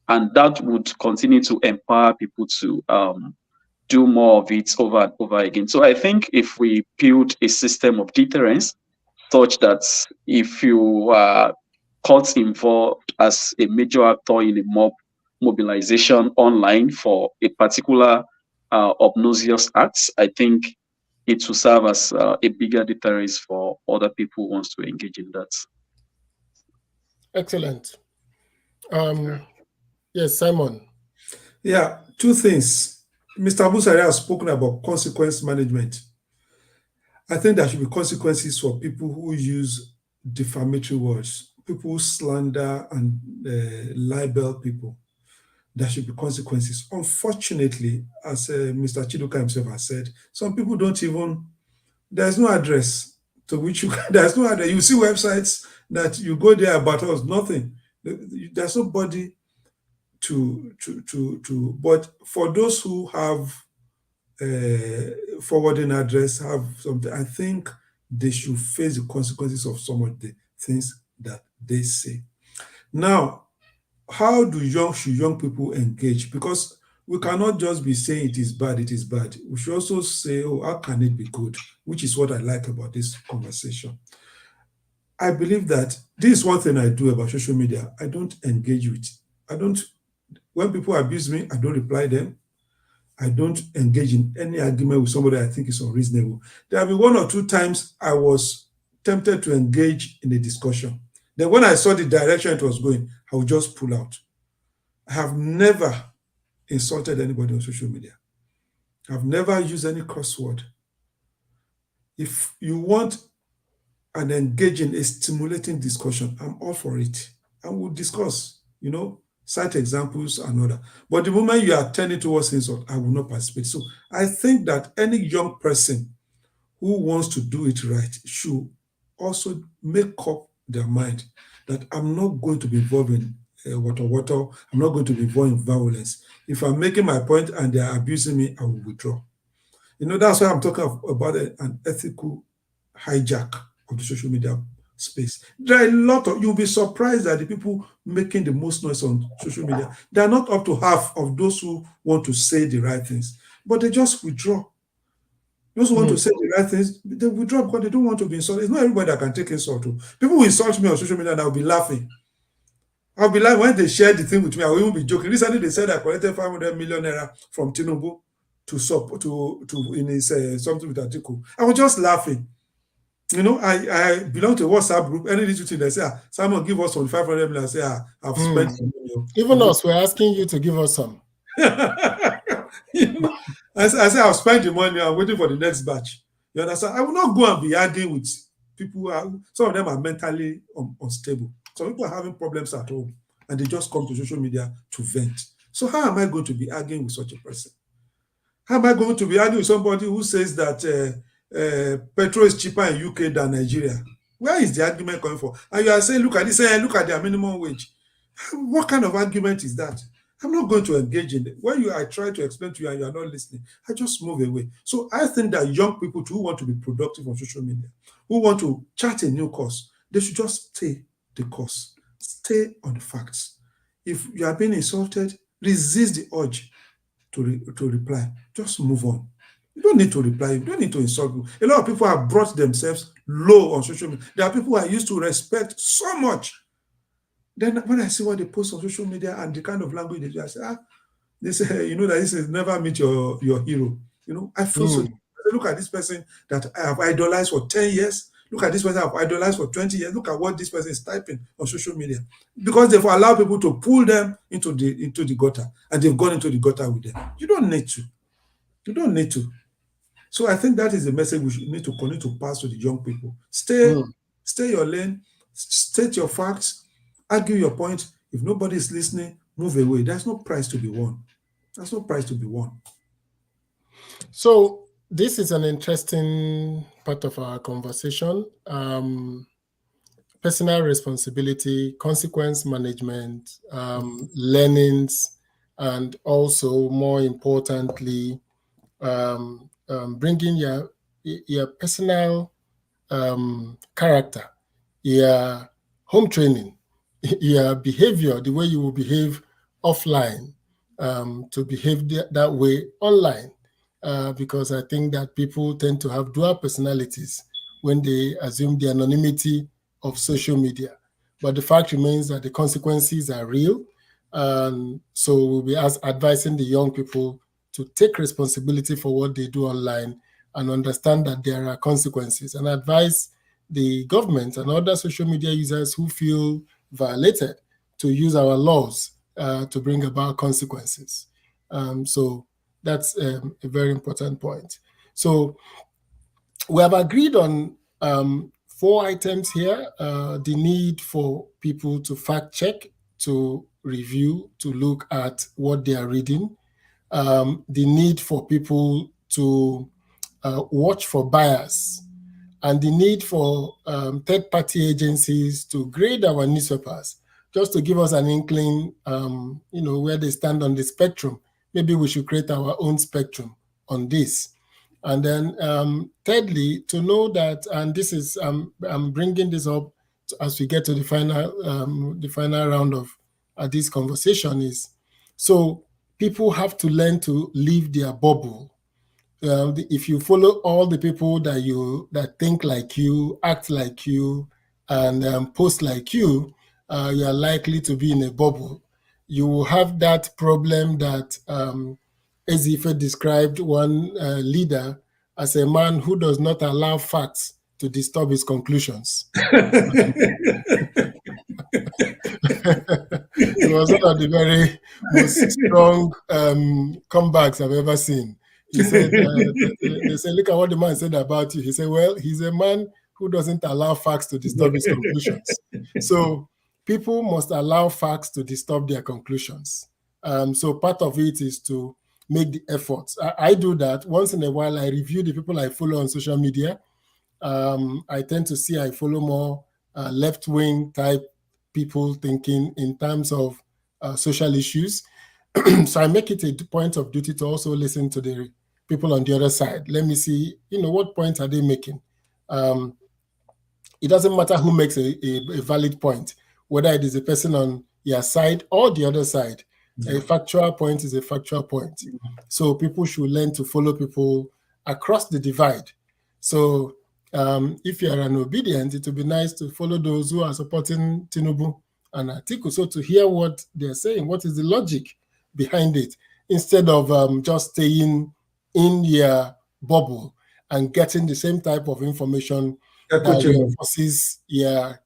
S4: And that would continue to empower people to do more of it over and over again. So I think if we build a system of deterrence, such that if you are caught involved as a major actor in a mob mobilization online for a particular obnoxious act, I think it will serve as a bigger deterrence for other people who wants to engage in that.
S1: Excellent. Yes, Simon.
S3: Yeah, two things. Mr. Busari has spoken about consequence management. I think there should be consequences for people who use defamatory words, people who slander and libel people. There should be consequences. Unfortunately, as Mr. Chiduka himself has said, some people don't even, there's no address to which you, there's no address. You see websites that you go there about us, nothing. There's nobody but for those who have forwarding address, have something, I think they should face the consequences of some of the things that they say. Now, how should young people engage? Because we cannot just be saying it is bad, it is bad. We should also say, oh, how can it be good? Which is what I like about this conversation. I believe that this is one thing I do about social media. I don't engage with. When people abuse me, I don't reply them. I don't engage in any argument with somebody I think is unreasonable. There have been one or two times I was tempted to engage in a discussion. Then when I saw the direction it was going, I would just pull out. I have never insulted anybody on social media. I've never used any curse word. If you want an engaging, a stimulating discussion, I'm all for it. And we'll discuss, cite examples and other. But the moment you are turning towards insult, I will not participate. So I think that any young person who wants to do it right should also make up their mind that I'm not going to be involved in water. I'm not going to be involved in violence. If I'm making my point and they are abusing me, I will withdraw. That's why I'm talking about an ethical hijack of the social media space. There are a lot of, you'll be surprised that the people making the most noise on social media, they are not up to half of those who want to say the right things, but they just withdraw. Those who want to say the right things, they withdraw because they don't want to be insulted. It's not everybody that can take insult. People who insult me on social media and I'll be laughing. I'll be laughing when they share the thing with me. I will even be joking. Recently, they said I collected 500 million naira from Tinubu to in his something with Atiku. I was just laughing. I belong to a WhatsApp group. Any little thing they say, Simon, give us some 500 million. I say, I've spent some money.
S1: Even us, we're asking you to give us some.
S3: I say, I've spent the money. I'm waiting for the next batch. You understand? I will not go and be arguing with people. Some of them are mentally unstable. Some people are having problems at home, and they just come to social media to vent. So how am I going to be arguing with such a person? How am I going to be arguing with somebody who says that petrol is cheaper in UK than Nigeria? Where is the argument coming from? And you are saying, look at this, look at their minimum wage. What kind of argument is that? I'm not going to engage in it. When I try to explain to you and you are not listening, I just move away. So I think that young people who want to be productive on social media, who want to chart a new course, they should just stay the course. Stay on the facts. If you are being insulted, resist the urge to reply. Just move on. You don't need to reply. You don't need to insult people. A lot of people have brought themselves low on social media. There are people I used to respect so much. Then when I see what they post on social media and the kind of language they do, I say, they say, that this is never meet your hero. I feel so. I look at this person that I have idolized for 10 years. Look at this person I've idolized for 20 years. Look at what this person is typing on social media. Because they've allowed people to pull them into the gutter, and they've gone into the gutter with them. You don't need to. You don't need to. So I think that is the message we should need to continue to pass to the young people. Stay your lane, state your facts, argue your point. If nobody is listening, move away. There's no prize to be won. There's no prize to be won.
S1: So this is an interesting part of our conversation. Personal responsibility, consequence management, learnings, and also, more importantly, bringing your personal character, your home training, your behavior, the way you will behave offline, to behave that way online. Because I think that people tend to have dual personalities when they assume the anonymity of social media. But the fact remains that the consequences are real. So we'll be advising the young people to take responsibility for what they do online and understand that there are consequences, and advise the government and other social media users who feel violated to use our laws to bring about consequences. So that's a very important point. So we have agreed on 4 items here: the need for people to fact check, to review, to look at what they are reading, the need for people to watch for bias, and the need for third-party agencies to grade our newspapers, just to give us an inkling, where they stand on the spectrum. Maybe we should create our own spectrum on this. And then thirdly, to know that, and this is, I'm bringing this up as we get to the final round of this conversation, is so people have to learn to leave their bubble. If you follow all the people that think like you, act like you, and post like you, you are likely to be in a bubble. You will have that problem that Ezife described one leader as a man who does not allow facts to disturb his conclusions. It was one of the very most strong comebacks I've ever seen. He said, they said, look at what the man said about you. He said, well, he's a man who doesn't allow facts to disturb his conclusions. So people must allow facts to disturb their conclusions. So part of it is to make the efforts. I do that. Once in a while, I review the people I follow on social media. I tend to see I follow more left-wing type people thinking in terms of social issues. So I make it a point of duty to also listen to the people on the other side. Let me see, what points are they making? It doesn't matter who makes a valid point, whether it is a person on your side or the other side. A factual point is a factual point. So people should learn to follow people across the divide. So if you are an obedient, it would be nice to follow those who are supporting Tinubu and Atiku, so to hear what they're saying, what is the logic behind it, instead of just staying in your bubble and getting the same type of information that reinforces your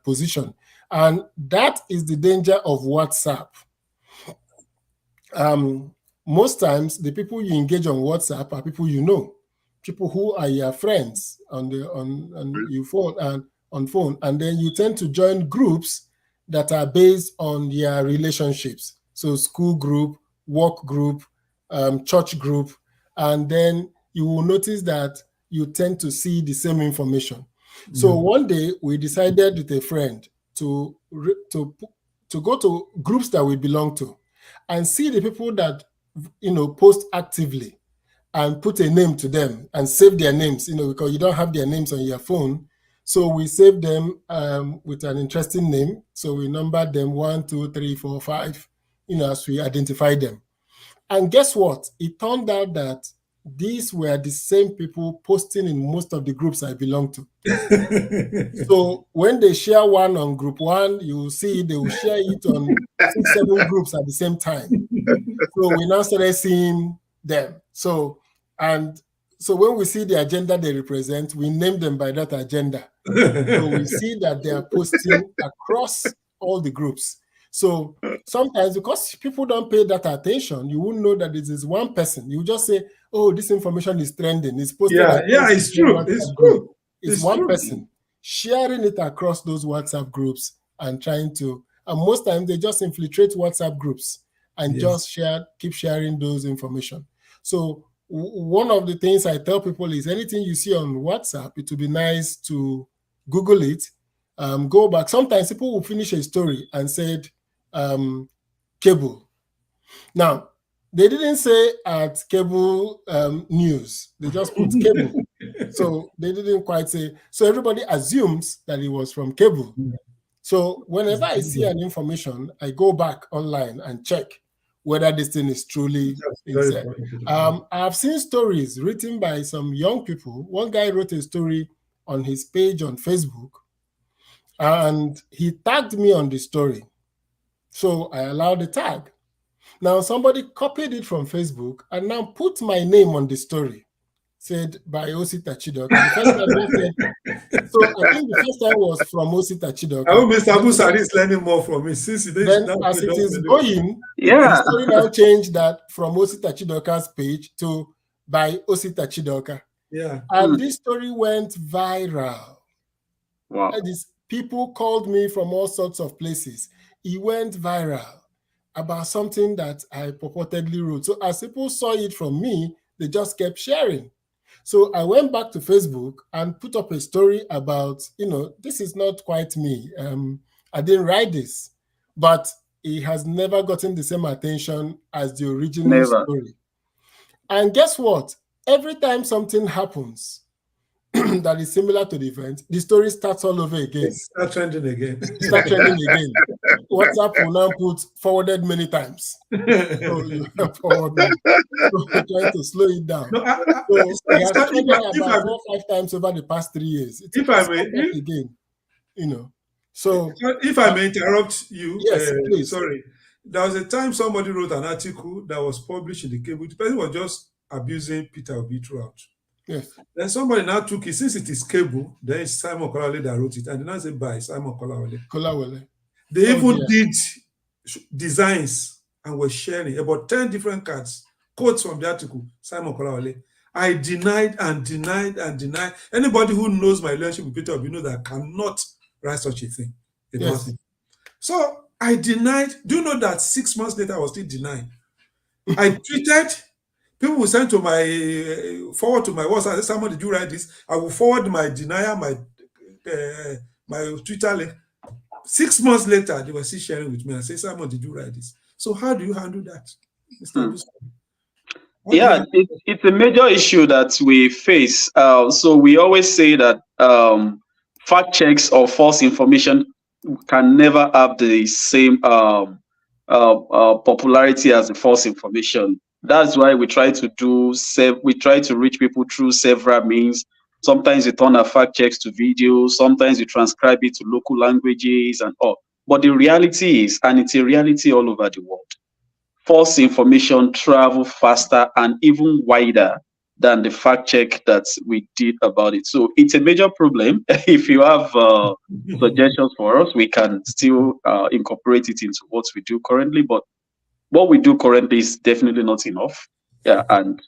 S1: position. And that is the danger of WhatsApp. Most times, the people you engage on WhatsApp are people you know, people who are your friends on your phone and on phone, and then you tend to join groups that are based on your relationships. So school group, work group, church group, and then you will notice that you tend to see the same information. So one day we decided with a friend to go to groups that we belong to and see the people that post actively and put a name to them and save their names, because you don't have their names on your phone. So we save them with an interesting name. So we numbered them 1, 2, 3, 4, 5, as we identify them. And guess what? It turned out that these were the same people posting in most of the groups I belong to. So when they share one on group 1, you will see they will share it on 6, 7 groups at the same time. So we now started seeing them. So, and So when we see the agenda they represent, we name them by that agenda. So we see that they are posting across all the groups. So sometimes, because people don't pay that attention, you won't know that this is one person. You just say, "Oh, this information is trending. It's posted."
S3: Yeah, it's true. It's true.
S1: It's one person sharing it across those WhatsApp groups and trying to. And most times they just infiltrate WhatsApp groups and just keep sharing those information. So one of the things I tell people is anything you see on WhatsApp, it would be nice to Google it, go back. Sometimes people will finish a story and said cable. Now, they didn't say at cable news. They just put cable. So they didn't quite say. So everybody assumes that it was from cable. So whenever I see an information, I go back online and check whether this thing is truly inside. I've seen stories written by some young people. One guy wrote a story on his page on Facebook, and he tagged me on the story. So I allowed the tag. Now somebody copied it from Facebook and now put my name on the story, said by Osita Chidoka. The first time they said, so I think the first time was from Osita Chidoka.
S3: I hope Mr. Busari is learning more from me since
S1: then as it is going, the story now changed that from Osita Chidoka's page to by Osita Chidoka.
S3: Yeah.
S1: And this story went viral.
S4: Wow.
S1: These people called me from all sorts of places. It went viral about something that I purportedly wrote. So as people saw it from me, they just kept sharing. So I went back to Facebook and put up a story about, this is not quite me. I didn't write this, but it has never gotten the same attention as the original story. And guess what? Every time something happens that is similar to the event, the story starts all over again.
S3: Start trending again.
S1: WhatsApp will now put forwarded many times. So you have forwarded. So we're trying to slow it down. So it has trended about 4 or 5 times over the past 3 years.
S3: If I may,
S1: again, So
S3: if I may interrupt you,
S1: yes, please.
S3: Sorry. There was a time somebody wrote an article that was published in the cable. The person was just abusing Peter Obi throughout.
S1: Yes.
S3: Then somebody now took it, since it is cable, then it's Simon Kolawole that wrote it, and then I said by Simon Kolawole. They even did designs and were sharing about 10 different cards, quotes from the article, Simon Kolawole. I denied and denied and denied. Anybody who knows my relationship with Peter Obi knows that I cannot write such a thing.
S1: Yes.
S3: So I denied. Do you know that 6 months later I was still denying? I tweeted. People will send forward to my WhatsApp. Someone, did you write this? I will forward my denial, my Twitter link. 6 months later, they were still sharing with me and say, "Someone, did you write this?" So how do you handle that, Mr. Busari?
S4: Yeah, it's a major issue that we face. So we always say that fact checks or false information can never have the same popularity as the false information. That's why we try to reach people through several means. Sometimes we turn our fact checks to videos, sometimes we transcribe it to local languages and all. But the reality is, and it's a reality all over the world, false information travel faster and even wider than the fact check that we did about it. So it's a major problem. If you have suggestions for us, we can still incorporate it into what we do currently. But what we do currently is definitely not enough. Yeah, and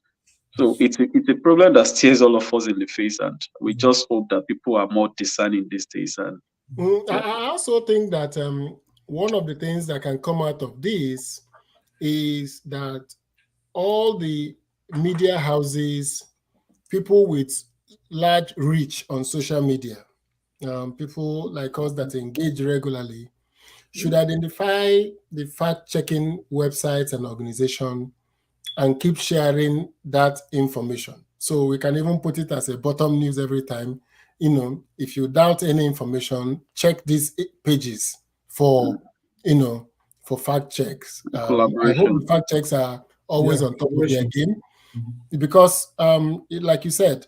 S4: so it's a problem that stares all of us in the face, and we just hope that people are more discerning these days. And
S1: I also think that one of the things that can come out of this is that all the media houses, people with large reach on social media, people like us that engage regularly, should identify the fact-checking websites and organizations and keep sharing that information. So we can even put it as a bottom news every time. If you doubt any information, check these pages for fact checks. I hope the fact checks are always on top of their game, because like you said,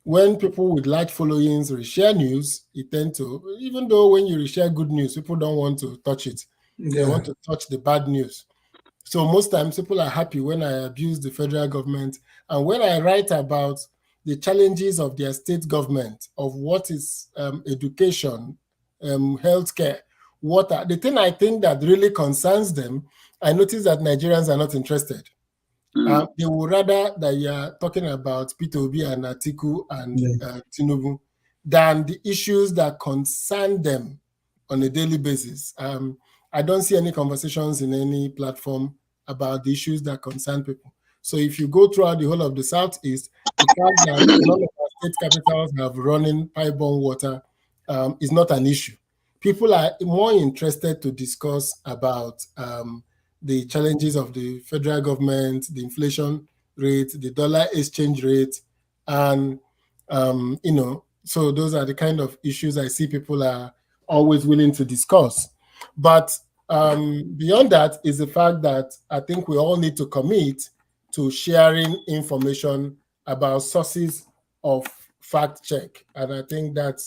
S1: when people with large followings reshare news, it tend to, even though when you reshare good news, people don't want to touch it. They want to touch the bad news. So most times people are happy when I abuse the federal government. And when I write about the challenges of their state government, of what is education, healthcare, water, the thing I think that really concerns them, I notice that Nigerians are not interested. They would rather that you are talking about Peter Obi and Atiku and Tinubu than the issues that concern them on a daily basis. I don't see any conversations in any platform about the issues that concern people. So if you go throughout the whole of the Southeast, the fact that none of our state capitals have running pipe-borne water is not an issue. People are more interested to discuss about the challenges of the federal government, the inflation rate, the dollar exchange rate, and so those are the kind of issues I see people are always willing to discuss. But beyond that is the fact that I think we all need to commit to sharing information about sources of fact check. And I think that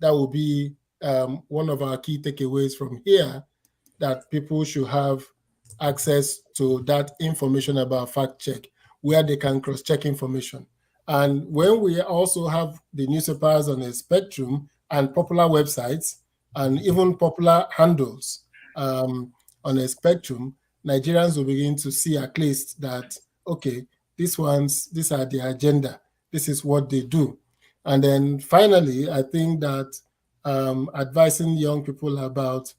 S1: will be one of our key takeaways from here, that people should have access to that information about fact check, where they can cross-check information. And when we also have the newspapers on a spectrum and popular websites and even popular handles on a spectrum, Nigerians will begin to see at least that, okay, these are their agenda. This is what they do. And then finally, I think that advising young people about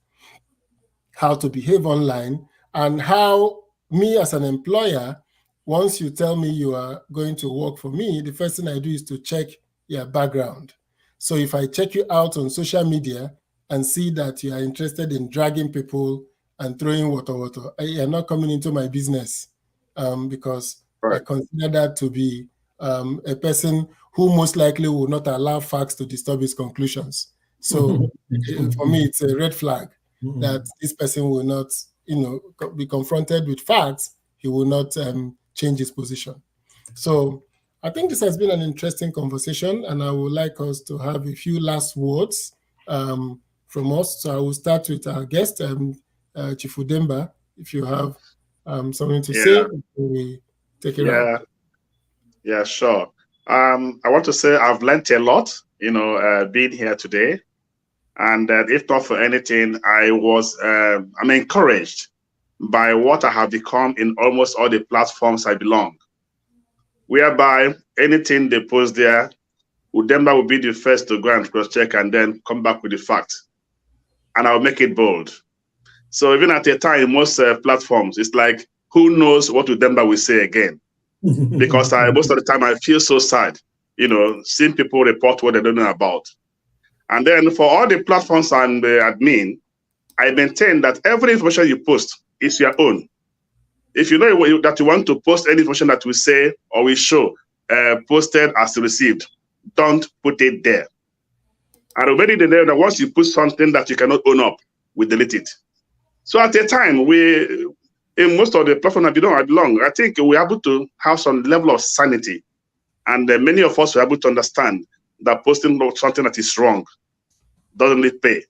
S1: how to behave online and how me as an employer, once you tell me you are going to work for me, the first thing I do is to check your background. So if I check you out on social media and see that you are interested in dragging people and throwing water, you are not coming into my business because I consider that to be a person who most likely will not allow facts to disturb his conclusions. So for me, it's a red flag that this person will not, be confronted with facts. He will not change his position. So I think this has been an interesting conversation, and I would like us to have a few last words from us. So I will start with our guest, Chief Udemba, if you have something to say before we take it out.
S5: Yeah, sure. I want to say I've learned a lot, being here today. And if not for anything, I'm encouraged by what I have become in almost all the platforms I belong, whereby anything they post there, Udemba will be the first to go and cross-check and then come back with the facts. And I'll make it bold. So even at a time, most platforms, it's like, who knows what Udemba will say again? Because most of the time I feel so sad, seeing people report what they don't know about. And then for all the platforms and the admin, I maintain that every information you post is your own. If you know that you want to post any information that we say or we show posted as received, don't put it there. And already they know that once you put something that you cannot own up, we delete it. So at a time, in most of the platforms I belong, I think we're able to have some level of sanity. And many of us were able to understand that posting something that is wrong doesn't pay.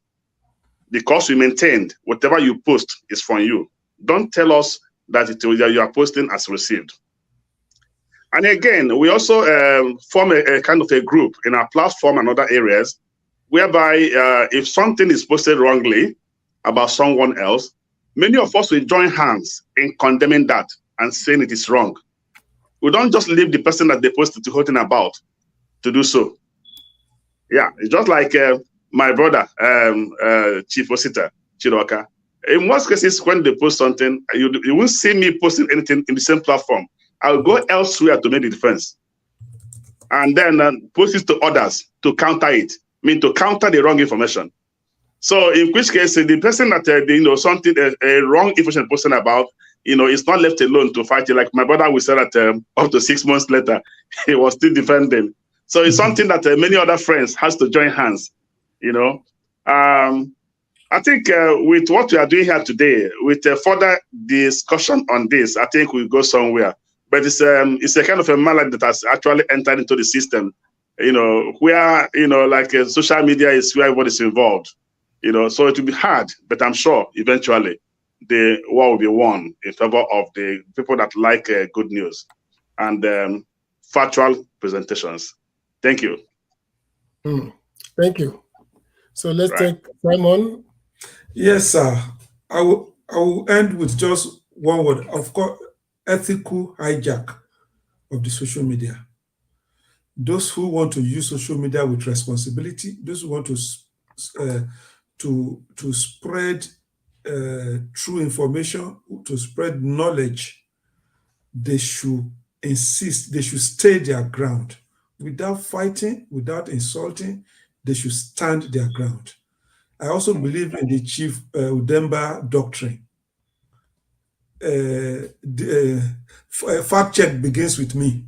S5: Because we maintained whatever you post is from you. Don't tell us that you are posting as received. And again, we also form a kind of a group in our platform and other areas, whereby if something is posted wrongly about someone else, many of us will join hands in condemning that and saying it is wrong. We don't just leave the person that they posted to holding about to do so. Yeah, it's just like my brother, Chief Osita, Chiroka. In most cases, when they post something, you won't see me posting anything in the same platform. I'll go elsewhere to make the defense. And then post it to others to counter it. To counter the wrong information. So in which case, the person that, something, a wrong information posted about, is not left alone to fight it. Like my brother will say that up to 6 months later, he was still defending. So it's something that many other friends has to join hands, I think with what we are doing here today, with further discussion on this, I think we'll go somewhere. But it's a kind of a malady that has actually entered into the system, where, like social media is where everybody's involved, so it will be hard, but I'm sure eventually the war will be won in favor of the people that like good news and factual presentations. Thank you.
S1: Thank you. So let's
S5: Right.
S1: take Simon.
S3: Yes, sir. I will end with just one word. Of course, ethical hijack of the social media. Those who want to use social media with responsibility, those who want to spread true information, to spread knowledge, they should insist, they should stay their ground without fighting, without insulting. They should stand their ground. I also believe in the Chief Udemba doctrine. Fact check begins with me.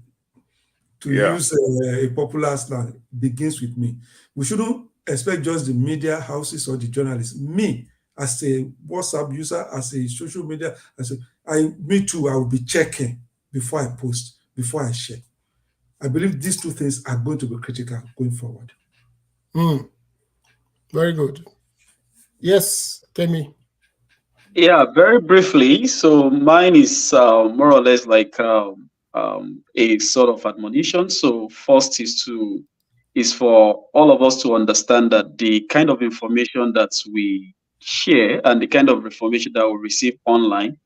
S3: To use a popular slang, begins with me. We shouldn't expect just the media houses or the journalists. Me, as a WhatsApp user, as a social media, me too, I will be checking before I post, before I share. I believe these two things are going to be critical going forward.
S1: Very good. Yes, Kemi.
S4: Yeah, very briefly. So mine is more or less like a sort of admonition. So first is for all of us to understand that the kind of information that we share and the kind of information that we receive online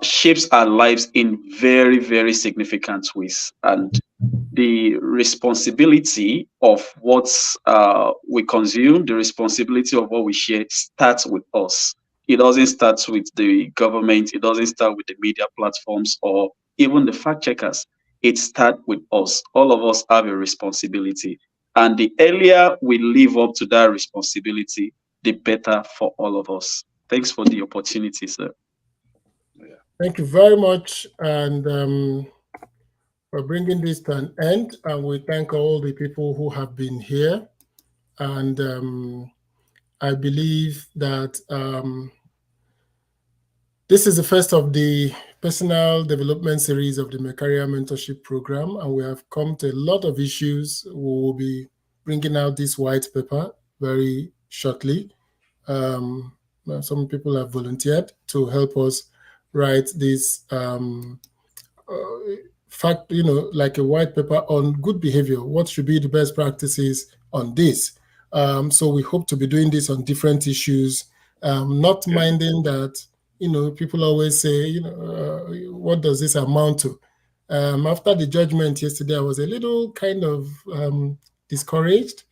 S4: shapes our lives in very, very significant ways. And the responsibility of what we consume, the responsibility of what we share starts with us. It doesn't start with the government. It doesn't start with the media platforms or even the fact checkers. It starts with us. All of us have a responsibility. And the earlier we live up to that responsibility, the better for all of us. Thanks for the opportunity, sir.
S1: Thank you very much, and for bringing this to an end. And we thank all the people who have been here. And I believe that this is the first of the personal development series of the MEKARIAIA mentorship program, and we have come to a lot of issues. We will be bringing out this white paper very shortly. Some people have volunteered to help us write this fact, like a white paper on good behavior. What should be the best practices on this? So we hope to be doing this on different issues, not minding that, people always say, what does this amount to? After the judgment yesterday, I was a little kind of discouraged.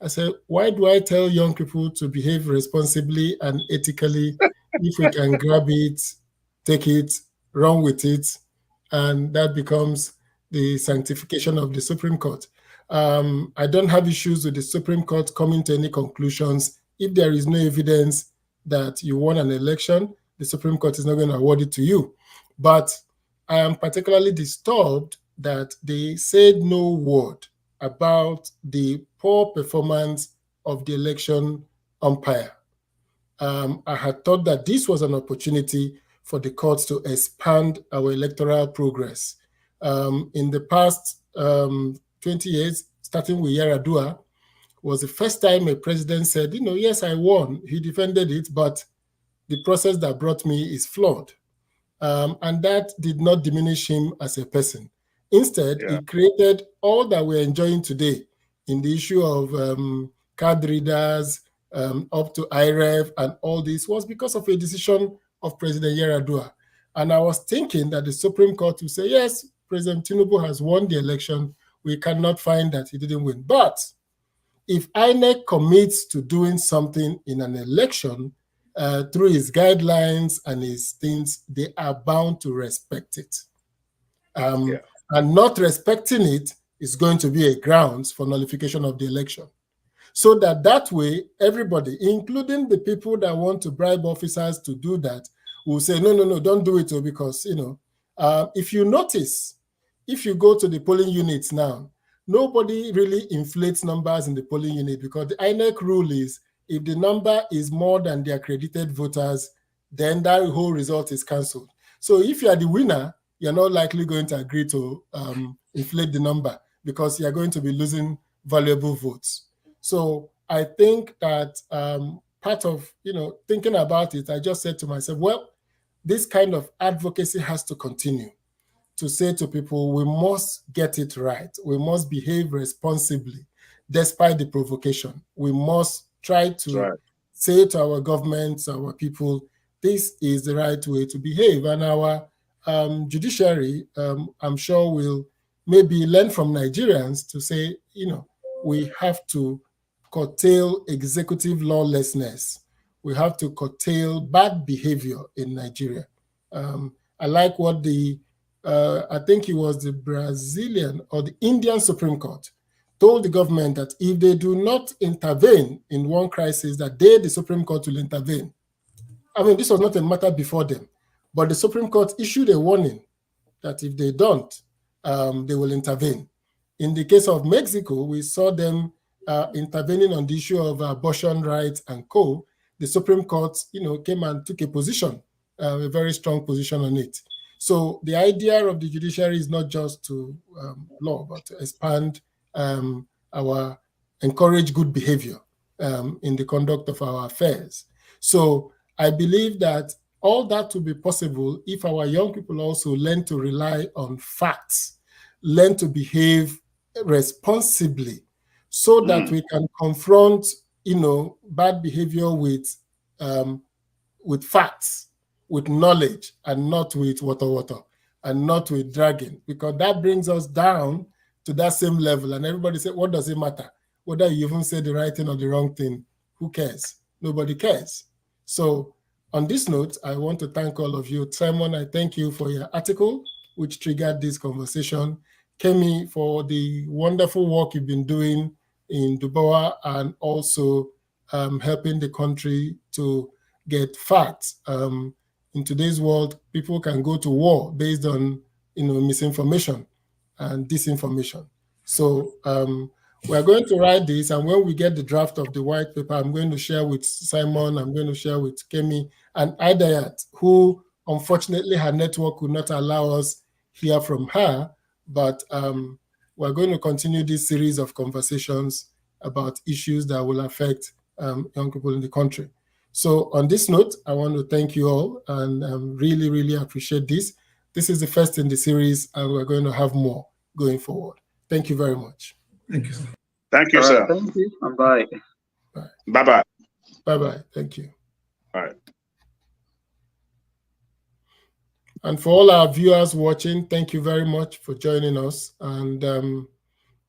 S1: I said, why do I tell young people to behave responsibly and ethically if we can grab it, take it, run with it, and that becomes the sanctification of the Supreme Court? I don't have issues with the Supreme Court coming to any conclusions. If there is no evidence that you won an election, the Supreme Court is not going to award it to you. But I am particularly disturbed that they said no word about the poor performance of the election umpire. I had thought that this was an opportunity for the courts to expand our electoral progress. In the past 20 years, starting with Yaradua, was the first time a president said, yes, I won. He defended it, but the process that brought me is flawed. And that did not diminish him as a person. Instead, he created all that we're enjoying today in the issue of card readers, up to IREF, and all this was because of a decision of President Yaradua. And I was thinking that the Supreme Court would say, yes, President Tinubu has won the election. We cannot find that he didn't win. But if INEC commits to doing something in an election, through his guidelines and his things, they are bound to respect it. And not respecting it is going to be a grounds for nullification of the election. So that way, everybody, including the people that want to bribe officers to do that, will say, no, don't do it, because, if you notice, if you go to the polling units now, nobody really inflates numbers in the polling unit, because the INEC rule is, if the number is more than the accredited voters, then that whole result is cancelled. So if you are the winner, you're not likely going to agree to inflate the number, because you're going to be losing valuable votes. So I think that part of, thinking about it, I just said to myself, well, this kind of advocacy has to continue, to say to people, we must get it right. We must behave responsibly, despite the provocation. We must try to say to our governments, our people, this is the right way to behave. And our judiciary, I'm sure, will maybe learn from Nigerians to say, we have to curtail executive lawlessness. We have to curtail bad behavior in Nigeria. I like what I think it was the Brazilian or the Indian Supreme Court told the government that if they do not intervene in one crisis, that they, the Supreme Court, will intervene. I mean, this was not a matter before them, but the Supreme Court issued a warning that if they don't, they will intervene. In the case of Mexico, we saw them intervening on the issue of abortion rights and co. The Supreme Court, came and took a position, a very strong position on it. So the idea of the judiciary is not just to law, but to expand encourage good behavior in the conduct of our affairs. So I believe that all that will be possible if our young people also learn to rely on facts, learn to behave responsibly, so that we can confront, bad behavior with facts, with knowledge, and not with water, and not with dragging, because that brings us down to that same level. And everybody said, what does it matter? Whether you even say the right thing or the wrong thing, who cares? Nobody cares. So on this note, I want to thank all of you. Simon, I thank you for your article, which triggered this conversation. Kemi, for the wonderful work you've been doing in Dubois, and also helping the country to get facts. In today's world, people can go to war based on misinformation and disinformation. So we're going to write this, and when we get the draft of the white paper, I'm going to share with Simon, I'm going to share with Kemi and Idayat, who unfortunately her network could not allow us hear from her, but we're going to continue this series of conversations about issues that will affect young people in the country. So on this note, I want to thank you all, and really, really appreciate this. This is the first in the series, and we're going to have more going forward. Thank you very much.
S3: Thank you, sir.
S5: Thank you,
S4: All
S5: sir.
S4: right, thank you, and bye.
S5: Bye-bye.
S1: Bye-bye. Thank you.
S5: All right.
S1: And for all our viewers watching, thank you very much for joining us. And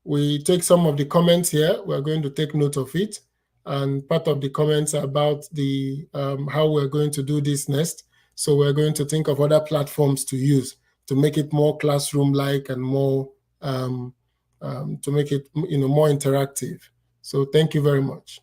S1: we take some of the comments here. We're going to take note of it. And part of the comments are about the how we're going to do this next. So we're going to think of other platforms to use to make it more classroom-like and more to make it more interactive. So thank you very much.